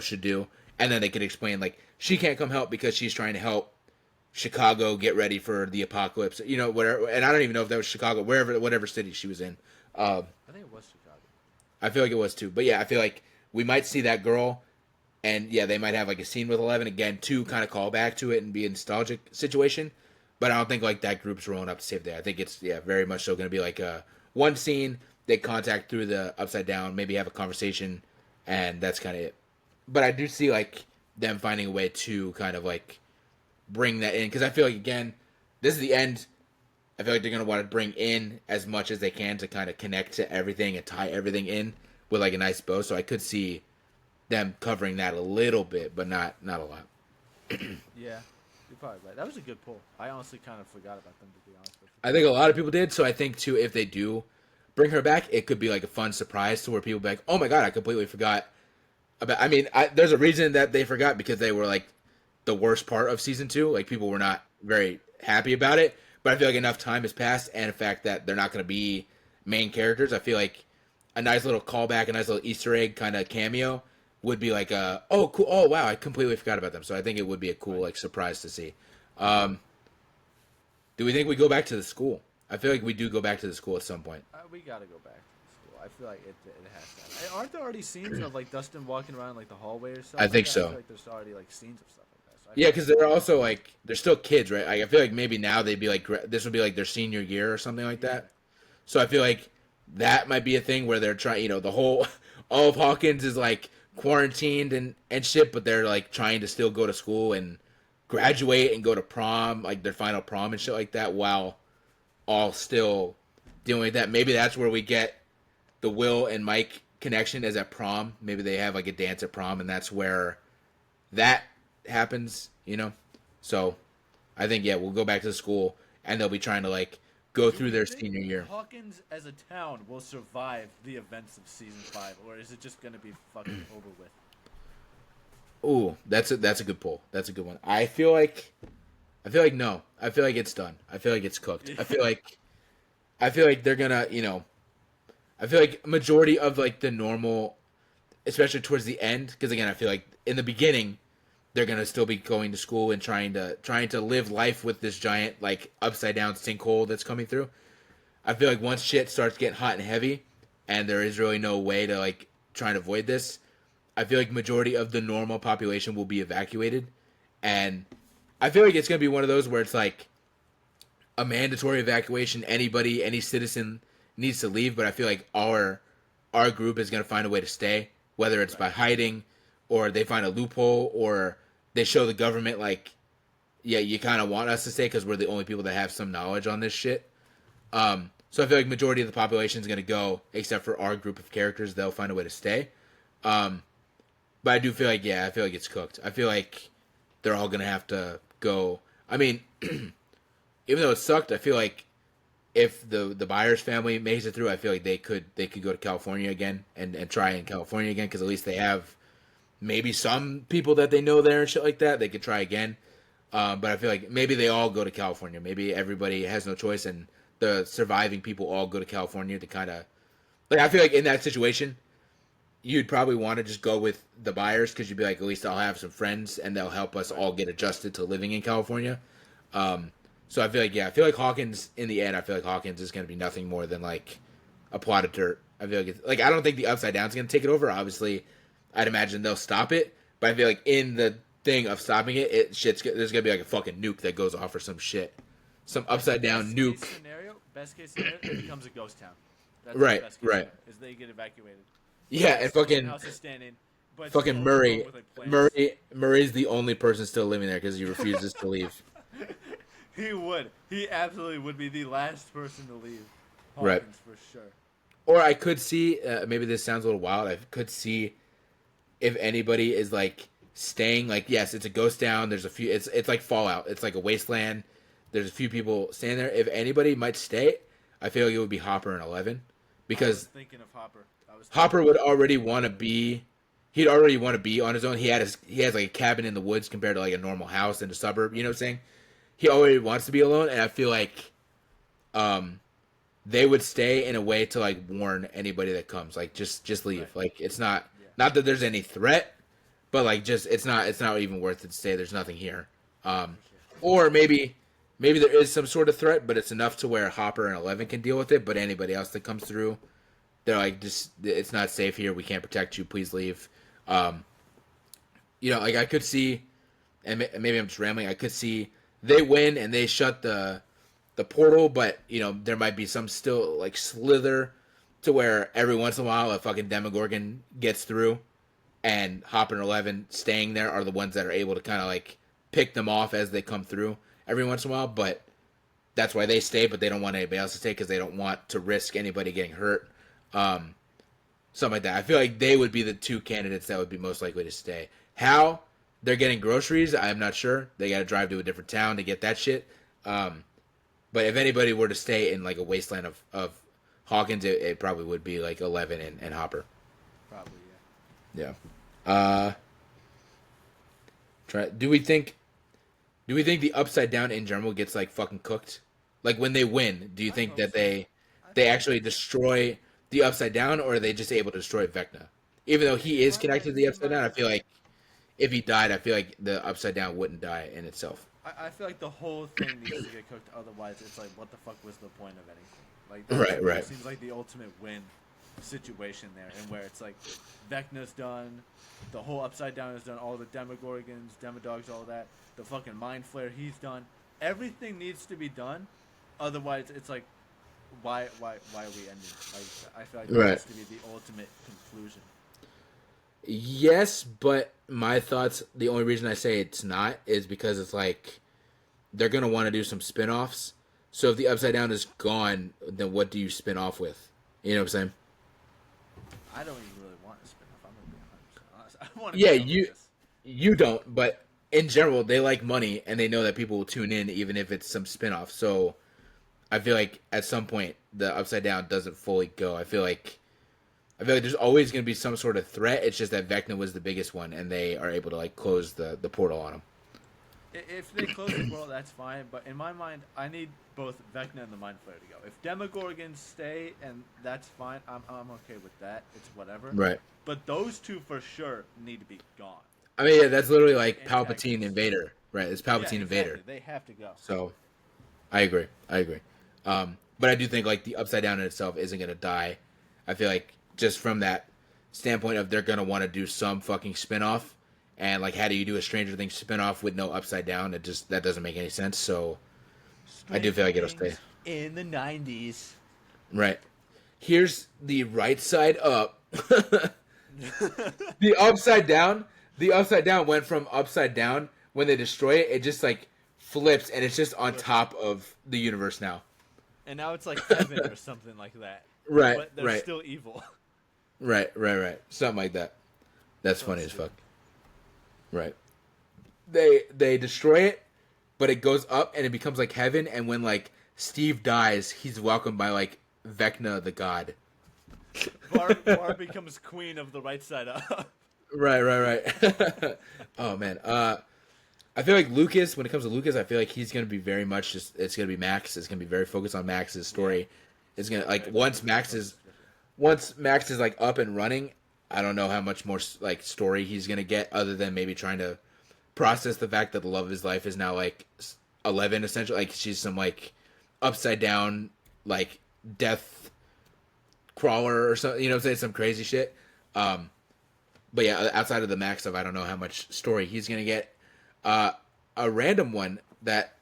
should do. And then they could explain, like, she can't come help because she's trying to help Chicago get ready for the apocalypse, whatever. And I don't even know if that was Chicago, whatever city she was in. I think it was Chicago. I feel like it was too. But yeah, I feel like we might see that girl, and yeah, they might have like a scene with 11 again to kind of call back to it and be a nostalgic situation. But I don't think like that group's rolling up to save the day. I think it's very much so going to be like one scene, they contact through the upside down, maybe have a conversation, and that's kind of it. But I do see like them finding a way to kind of like bring that in, because I feel like, again, this is the end. I feel like they're going to want to bring in as much as they can to kind of connect to everything and tie everything in with like a nice bow. So I could see them covering that a little bit, but not a lot. Yeah, you're probably right. That was a good pull. I honestly kind of forgot about them, to be honest with you. I think a lot of people did. So I think too, if they do bring her back, it could be like a fun surprise to where people be like, oh my God, I completely forgot about. I mean, there's a reason that they forgot, because they were like the worst part of season 2. Like people were not very happy about it. But I feel like enough time has passed, and the fact that they're not going to be main characters, I feel like a nice little callback, a nice little Easter egg kind of cameo would be like oh cool, oh wow, I completely forgot about them. So I think it would be a cool like surprise to see. Do we think we go back to the school? I feel like we do go back to the school at some point. We gotta go back to the school. I feel like it has to. Aren't there already scenes of like Dustin walking around like the hallway or something? I think that? so. I feel like there's already like scenes of stuff like that. So Yeah, because they're also like they're still kids, right? Like, I feel like maybe now they'd be like this would be like their senior year or something like that. So I feel like that might be a thing where they're trying. The whole all of Hawkins is like quarantined and shit, but they're like trying to still go to school and graduate and go to prom, like their final prom and shit like that, while all still dealing with that. Maybe that's where we get the Will and Mike connection, is at prom. Maybe they have like a dance at prom, and that's where that happens, So I think we'll go back to the school, and they'll be trying to like go Do through we their think senior year. Hawkins as a town will survive the events of season 5, or is it just gonna be fucking over with? Ooh, that's a good pull. That's a good one. I feel like no. I feel like it's done. I feel like it's cooked. I feel like they're gonna, I feel like majority of like the normal, especially towards the end, because again, I feel like in the beginning they're gonna still be going to school and trying to live life with this giant like upside down sinkhole that's coming through. I feel like once shit starts getting hot and heavy, and there is really no way to like try and avoid this, I feel like majority of the normal population will be evacuated, and I feel like it's gonna be one of those where it's like a mandatory evacuation. Anybody, any citizen needs to leave, but I feel like our group is gonna find a way to stay, whether it's by hiding, or they find a loophole, or they show the government like, yeah, you kind of want us to stay because we're the only people that have some knowledge on this shit. So I feel like majority of the population is gonna go, except for our group of characters. They'll find a way to stay. But I do feel like, I feel like it's cooked. I feel like they're all gonna have to go. I mean, even though it sucked, I feel like if the Byers family makes it through, I feel like they could go to California again and try in California again, because at least they have maybe some people that they know there and shit like that. They could try again. But I feel like maybe they all go to California. Maybe everybody has no choice, and the surviving people all go to California to kind of like. I feel like in that situation, you'd probably want to just go with the Byers, because you'd be like, at least I'll have some friends and they'll help us all get adjusted to living in California. So I feel like Hawkins, in the end, I feel like Hawkins is going to be nothing more than like a plot of dirt. I feel like I don't think the Upside Down is going to take it over. Obviously, I'd imagine they'll stop it, but I feel like in the thing of stopping it, there's going to be like a fucking nuke that goes off or some shit. Some upside down nuke. Best case scenario, it becomes a ghost town. That's Right, the best case right. scenario, is they get evacuated. Yeah, and fucking House is standing, but it's fucking still Murray. overgrown with, like, Murray's the only person still living there because he refuses to leave. He would. He absolutely would be the last person to leave. Hawkins, Right. for sure. Or I could see, maybe this sounds a little wild, I could see if anybody is like staying, like, yes, it's a ghost town, there's a few, it's like Fallout, it's like a wasteland, there's a few people staying there. If anybody might stay, I feel like it would be Hopper and 11, because I was thinking of Hopper. Hopper would already want to be, he'd already want to be on his own. He has like a cabin in the woods compared to like a normal house in a suburb, you know what I'm saying? He already wants to be alone, and I feel like they would stay in a way to like warn anybody that comes, like just leave. Right. Like it's not that there's any threat, but like just it's not even worth it to stay. There's nothing here. Or maybe there is some sort of threat, but it's enough to where Hopper and 11 can deal with it, but anybody else that comes through, they're like, just, it's not safe here, we can't protect you, please leave. Like I could see, and maybe I'm just rambling, I could see they win and they shut the portal, but there might be some still like slither to where every once in a while a fucking Demogorgon gets through, and Hopper and 11 staying there are the ones that are able to kind of like pick them off as they come through every once in a while. But that's why they stay, but they don't want anybody else to stay because they don't want to risk anybody getting hurt. Something like that. I feel like they would be the two candidates that would be most likely to stay. How they're getting groceries, I'm not sure. They got to drive to a different town to get that shit. But if anybody were to stay in like a wasteland of Hawkins, it probably would be like 11 and Hopper. Probably, Yeah. Do we think the Upside Down in general gets like fucking cooked? Like when they win, do you think that they actually destroy the Upside Down, or are they just able to destroy Vecna? Even though he is connected to the Upside Down, I feel like if he died, I feel like the Upside Down wouldn't die in itself. I feel like the whole thing needs to get cooked. Otherwise, it's like, what the fuck was the point of anything? Like, Right. It seems like the ultimate win situation there, and where it's like, Vecna's done, the whole Upside Down is done, all the Demogorgons, Demodogs, all that, the fucking Mind Flare, he's done. Everything needs to be done. Otherwise, it's like, why are we ending? Like, I feel like that has to be the ultimate conclusion. Yes, but my thoughts, the only reason I say it's not is because it's like they're going to want to do some spin-offs. So if the Upside Down is gone, then what do you spin off with? You know what I'm saying? I don't even really want a spin-off. I'm going to be 100% honest. I want to Yeah, you don't, but in general, they like money and they know that people will tune in even if it's some spin-off. So I feel like at some point the Upside Down doesn't fully go. I feel like there's always going to be some sort of threat. It's just that Vecna was the biggest one, and they are able to like close the portal on him. If they close the portal, that's fine. But in my mind, I need both Vecna and the Mind Flayer to go. If Demogorgons stay, and that's fine, I'm okay with that. It's whatever. Right. But those two for sure need to be gone. I mean, yeah, that's literally like Antagonists. Palpatine and Vader, right? It's Palpatine Yeah, and Vader. exactly. They have to go. So, I agree. But I do think like the Upside Down in itself isn't gonna die. I feel like just from that standpoint of they're gonna want to do some fucking spin-off, and like how do you do a Stranger Things spin-off with no Upside Down? That doesn't make any sense. So I do feel like it'll stay. In the 90s. Right. Here's the right side up. The upside down. The upside down went from upside down when they destroy it. It just like flips and it's just on top of the universe now. And now it's like heaven or something like that. Right. But they're right. still evil. Right. Something like that. That's funny as fuck. Right. They destroy it, but it goes up and it becomes like heaven. And when like Steve dies, he's welcomed by like Vecna the god. Barb becomes queen of the right side up. Right. Oh man. I feel like Lucas. When it comes to Lucas, I feel like he's gonna be very much just. It's gonna be Max. It's gonna be very focused on Max's story. It's gonna like once Max is like up and running. I don't know how much more like story he's gonna get, other than maybe trying to process the fact that the love of his life is now like 11, essentially. Like she's some like upside down like death crawler or something. You know what I'm saying? Some crazy shit. But yeah, outside of the Max stuff, I don't know how much story he's gonna get. A random one that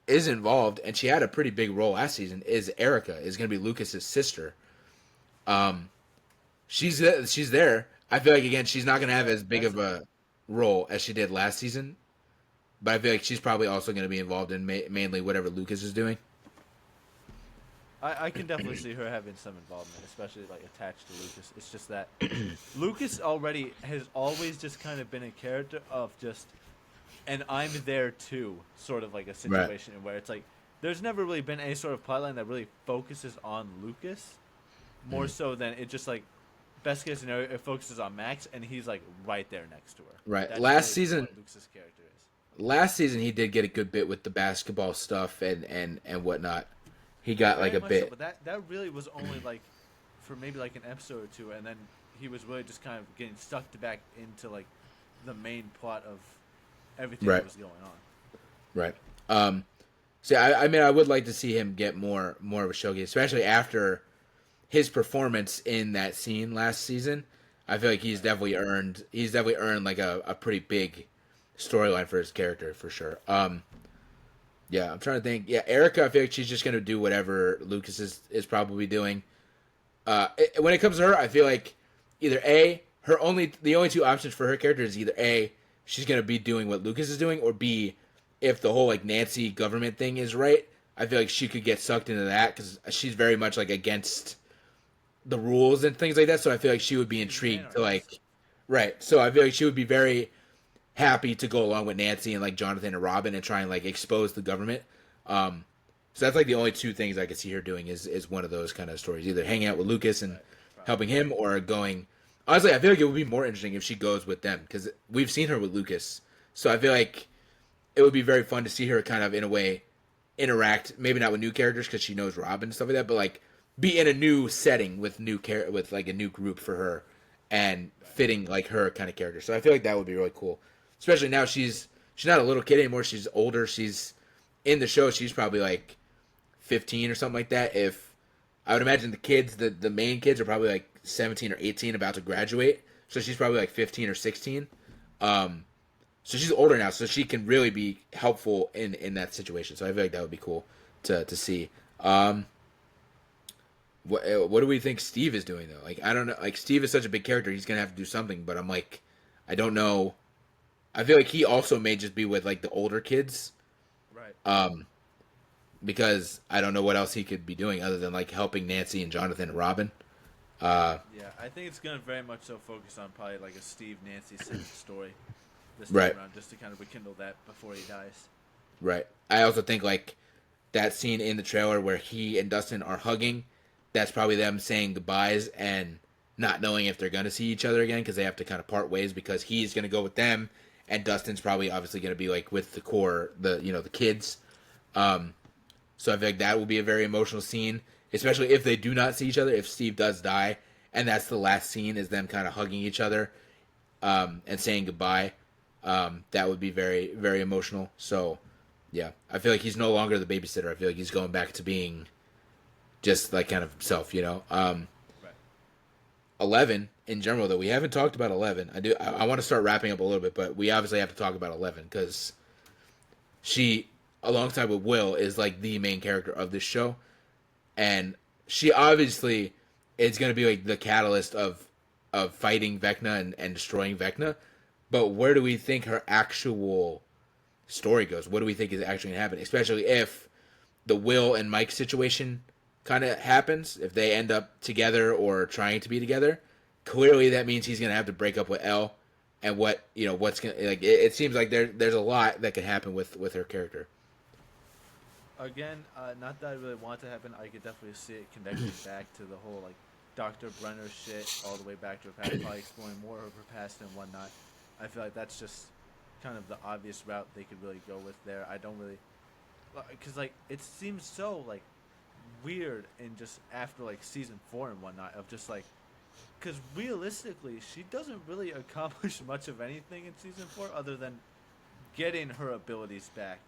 is involved, and she had a pretty big role last season, is Erica. Is gonna be Lucas's sister. She's there. I feel like again she's not gonna have as big of a role as she did last season, but I feel like she's probably also gonna be involved in mainly whatever Lucas is doing. I can definitely see her having some involvement, especially like attached to Lucas. It's just that Lucas already has always just kind of been a character of just, and I'm there too, sort of like a situation where it's like there's never really been any sort of plotline that really focuses on Lucas, more so than it just like best case scenario it focuses on Max and he's like right there next to her. Right. That's Last really season, what Lucas's character is. Last season he did get a good bit with the basketball stuff and whatnot. He got like a Very much bit. so, but that really was only like for maybe like an episode or two, and then he was really just kind of getting sucked back into like the main plot of everything that was going on. Right. So I mean I would like to see him get more of a showcase, especially after his performance in that scene last season. I feel like he's definitely earned like a pretty big storyline for his character for sure. Yeah, I'm trying to think. Yeah, Erica, I feel like she's just gonna do whatever Lucas is probably doing. When it comes to her, I feel like either the only two options for her character is either A, she's gonna be doing what Lucas is doing, or B, if the whole like Nancy government thing is right, I feel like she could get sucked into that because she's very much like against the rules and things like that. So I feel like she would be intrigued to like, right. So I feel like she would be very happy to go along with Nancy and like Jonathan and Robin and try and like expose the government. So that's like the only two things I could see her doing is one of those kind of stories, either hanging out with Lucas and helping him, or going. Honestly, I feel like it would be more interesting if she goes with them because we've seen her with Lucas. So I feel like it would be very fun to see her kind of in a way interact, maybe not with new characters because she knows Robin and stuff like that, but like be in a new setting with with like a new group for her and fitting like her kind of character. So I feel like that would be really cool. Especially now she's not a little kid anymore. She's older. She's in the show. She's probably like 15 or something like that. If I would imagine the main kids are probably like 17 or 18, about to graduate. So she's probably like 15 or 16. So she's older now, so she can really be helpful in that situation. So I feel like that would be cool to see. What do we think Steve is doing though? Like I don't know. Like Steve is such a big character. He's gonna have to do something. But I'm like, I don't know. I feel like he also may just be with like the older kids, right? Because I don't know what else he could be doing other than like helping Nancy and Jonathan and Robin. Yeah, I think it's gonna very much so focus on probably like a Steve Nancy centric story. this Right. time around, just to kind of rekindle that before he dies. Right. I also think like that scene in the trailer where he and Dustin are hugging, that's probably them saying goodbyes and not knowing if they're going to see each other again because they have to kind of part ways because he's going to go with them and Dustin's probably obviously going to be like with the core, the kids. So I feel like that will be a very emotional scene, especially if they do not see each other, if Steve does die and that's the last scene is them kind of hugging each other and saying goodbye. That would be very, very emotional. So yeah, I feel like he's no longer the babysitter. I feel like he's going back to being just like kind of himself, Right. 11 in general, though, we haven't talked about 11. I want to start wrapping up a little bit, but we obviously have to talk about 11 because she, alongside with Will, is like the main character of this show. And she obviously is going to be like the catalyst of fighting Vecna and destroying Vecna. But where do we think her actual story goes? What do we think is actually going to happen? Especially if the Will and Mike situation kind of happens, if they end up together or trying to be together. Clearly, that means he's going to have to break up with Elle. And what's going to, like, it seems like there's a lot that could happen with her character. Again, not that I really want to happen. I could definitely see it connecting back to the whole like Dr. Brenner shit, all the way back to her past, probably exploring more of her past and whatnot. I feel like that's just kind of the obvious route they could really go with there. I don't really, because like it seems so like weird in just after like season 4 and whatnot of just like, because realistically she doesn't really accomplish much of anything in season 4 other than getting her abilities back.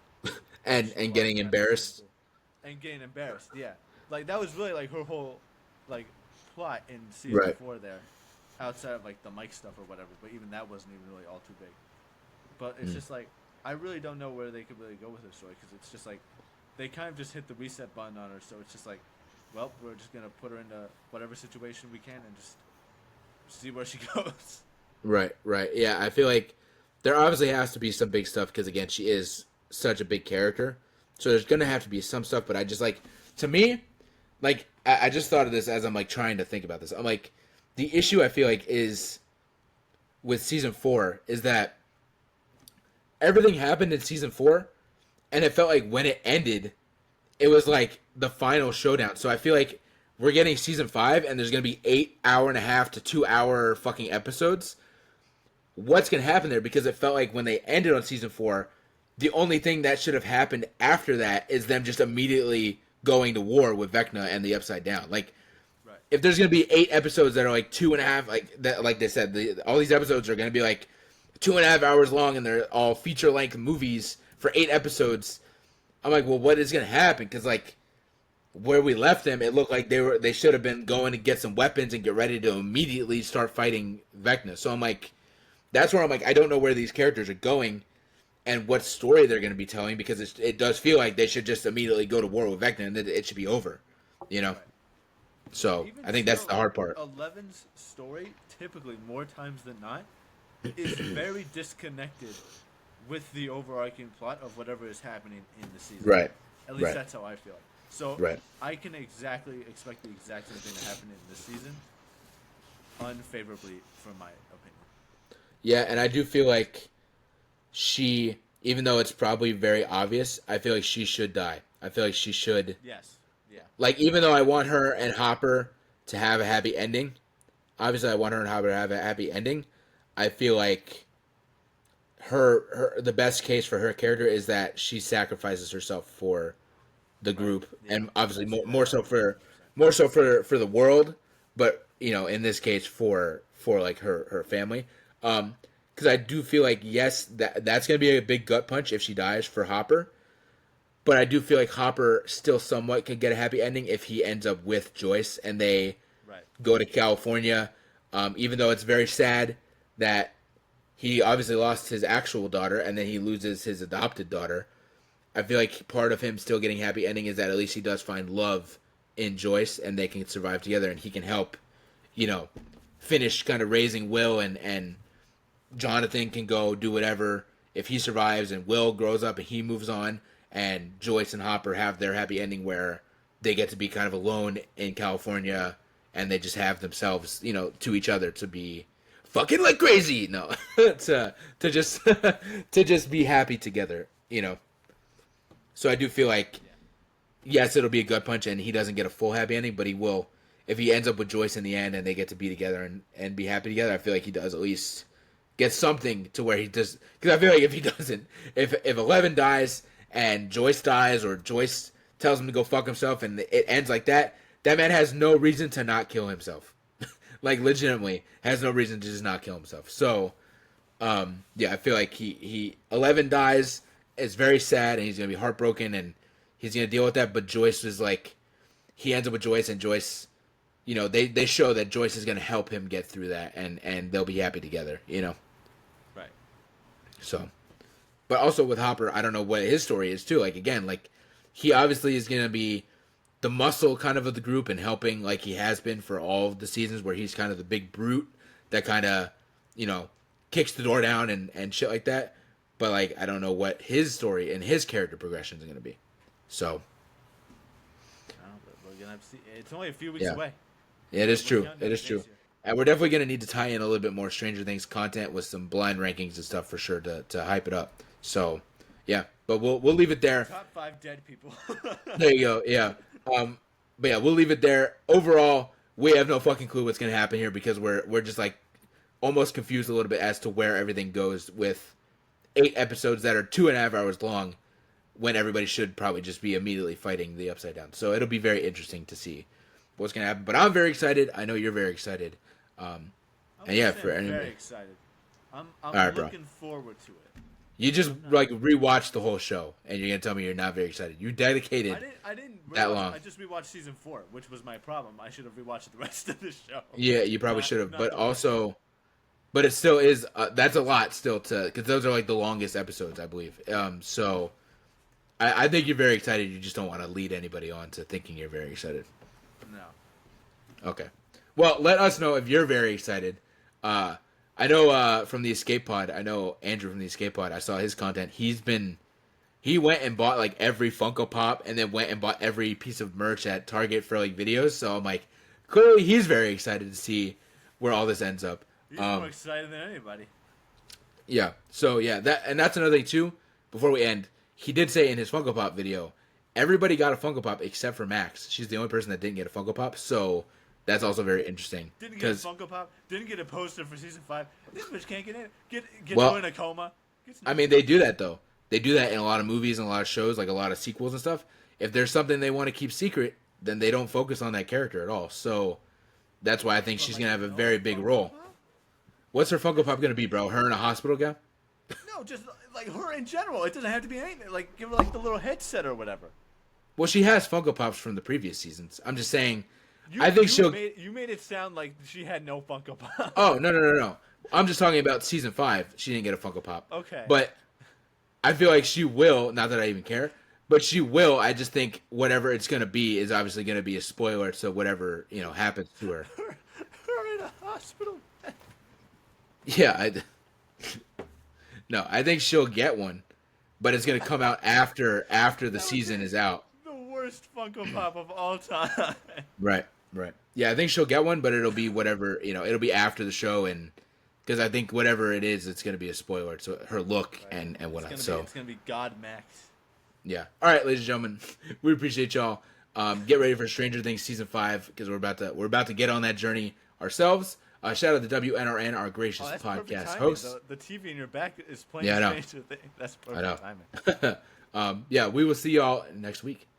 And getting embarrassed. And getting embarrassed, yeah. Like that was really like her whole like plot in season 4 there, outside of like the Mike stuff or whatever. But even that wasn't even really all too big. But it's just like I really don't know where they could really go with her story because it's just like they kind of just hit the reset button on her. So it's just like, well, we're just gonna put her into whatever situation we can and just see where she goes. Right. Yeah, I feel like there obviously has to be some big stuff because again, she is such a big character, so there's gonna have to be some stuff. But I just like, to me, like I just thought of this as I'm like trying to think about this. I'm like, the issue I feel like is with season 4 is that everything happened in season 4, and it felt like when it ended, it was like the final showdown. So I feel like we're getting season 5, and there's gonna be 8 hour-and-a-half to 2 hour fucking episodes. What's gonna happen there? Because it felt like when they ended on season 4. The only thing that should have happened after that is them just immediately going to war with Vecna and the Upside Down. Like, Right. if there's going to be 8 episodes that are like 2.5, like that, like they said, all these episodes are going to be like 2.5 hours long and they're all feature-length movies for 8 episodes. I'm like, well, what is going to happen? Because, like, where we left them, it looked like they should have been going to get some weapons and get ready to immediately start fighting Vecna. So I'm like, that's where I'm like, I don't know where these characters are going and what story they're going to be telling, because it does feel like they should just immediately go to war with Vecna and it should be over, Right. So Even I think that's the hard part. 11's story, typically more times than not, is very disconnected with the overarching plot of whatever is happening in the season. Right. At least Right. that's how I feel. So Right. I can exactly expect the exact same thing to happen in this season, unfavorably from my opinion. Yeah, and I do feel like she, even though it's probably very obvious, I feel like she should die. I feel like she should. Yes. Yeah. Like, even though I want her and Hopper to have a happy ending, obviously I want her and Hopper to have a happy ending, I feel like the best case for her character is that she sacrifices herself for the group, Yeah. and obviously more so for the world, but in this case for like her family. Because I do feel like, yes, that's going to be a big gut punch if she dies for Hopper. But I do feel like Hopper still somewhat could get a happy ending if he ends up with Joyce and they go to California. Even though it's very sad that he obviously lost his actual daughter and then he loses his adopted daughter. I feel like part of him still getting a happy ending is that at least he does find love in Joyce and they can survive together and he can help, finish kind of raising Will and Jonathan can go do whatever if he survives, and Will grows up and he moves on, and Joyce and Hopper have their happy ending where they get to be kind of alone in California and they just have themselves, to each other to be fucking like crazy. No, to just to just be happy together, you know. So I do feel like, yes, it'll be a gut punch, and he doesn't get a full happy ending, but he will if he ends up with Joyce in the end, and they get to be together and be happy together. I feel like he does at least get something to where he does. Because I feel like if he doesn't, if 11 dies and Joyce dies, or Joyce tells him to go fuck himself, and it ends like that, that man has no reason to not kill himself. Like, legitimately has no reason to just not kill himself. So, yeah, I feel like he 11 dies. It's very sad, and he's gonna be heartbroken, and he's gonna deal with that. But Joyce was like, he ends up with Joyce, and Joyce, you know, they show that Joyce is gonna help him get through that, and they'll be happy together, you know. Right. So, but also with Hopper, I don't know what his story is too. Like, again, like, he obviously is gonna be the muscle kind of the group and helping, like he has been for all of the seasons, where he's kind of the big brute that kind of, you know, kicks the door down and shit like that. But, like, I don't know what his story and his character progression is going to be. So. We're gonna have to see. It's only a few weeks away. Yeah, it is true. It is true. And we're definitely going to need to tie in a little bit more Stranger Things content with some blind rankings and stuff for sure to hype it up. So, yeah. But we'll leave it there. Top 5 dead people. There you go. Yeah. But yeah, we'll leave it there. Overall, we have no fucking clue what's going to happen here, because we're just, like, almost confused a little bit as to where everything goes with 8 episodes that are 2.5 hours long, when everybody should probably just be immediately fighting the Upside Down. So it'll be very interesting to see what's going to happen. But I'm very excited. I know you're very excited. And yeah, for I'm anybody. very excited. I'm right, looking forward to it. You just like rewatched the whole show, and you're gonna tell me you're not very excited. You dedicated. I didn't that long. I just rewatched season 4, which was my problem. I should have rewatched the rest of the show. Yeah, you probably should have. But the also, but it still is. That's a lot still to, because those are like the longest episodes, I believe. So I think you're very excited. You just don't want to lead anybody on to thinking you're very excited. No. Okay. Well, let us know if you're very excited. I know from the Escape Pod, I know Andrew from the Escape Pod, I saw his content. He went and bought like every Funko Pop, and then went and bought every piece of merch at Target for like videos. So I'm like, clearly he's very excited to see where all this ends up. He's more excited than anybody. Yeah. So yeah, that's another thing too. Before we end, he did say in his Funko Pop video, everybody got a Funko Pop except for Max. She's the only person that didn't get a Funko Pop. So that's also very interesting. Didn't get a Funko Pop. Didn't get a poster for season 5. This bitch can't get in. Get well, in a coma. I mean, they do that though. They do that in a lot of movies and a lot of shows, like a lot of sequels and stuff. If there's something they want to keep secret, then they don't focus on that character at all. So that's why I think she's gonna have a very big role. What's her Funko Pop gonna be, bro? Her in a hospital gown? No, just like her in general. It doesn't have to be anything. Like, give her like the little headset or whatever. Well, she has Funko Pops from the previous seasons. I'm just saying. I think she'll. You made it sound like she had no Funko Pop. Oh no! I'm just talking about season 5. She didn't get a Funko Pop. Okay. But I feel like she will. Not that I even care, but she will. I just think whatever it's gonna be is obviously gonna be a spoiler. So whatever happens to her. Her in a hospital. Yeah. No, I think she'll get one, but it's gonna come out after the season is out. The worst Funko Pop of all time. Right. Yeah, I think she'll get one, but it'll be whatever, it'll be after the show, and because I think whatever it is, it's going to be a spoiler to her look and whatnot. It's going to be God Max. Yeah. All right, ladies and gentlemen, we appreciate y'all. Get ready for Stranger Things season 5, because we're about to get on that journey ourselves. Shout out to WNRN, our gracious podcast host. The TV in your back is playing Stranger Things. That's perfect timing. Yeah, we will see y'all next week.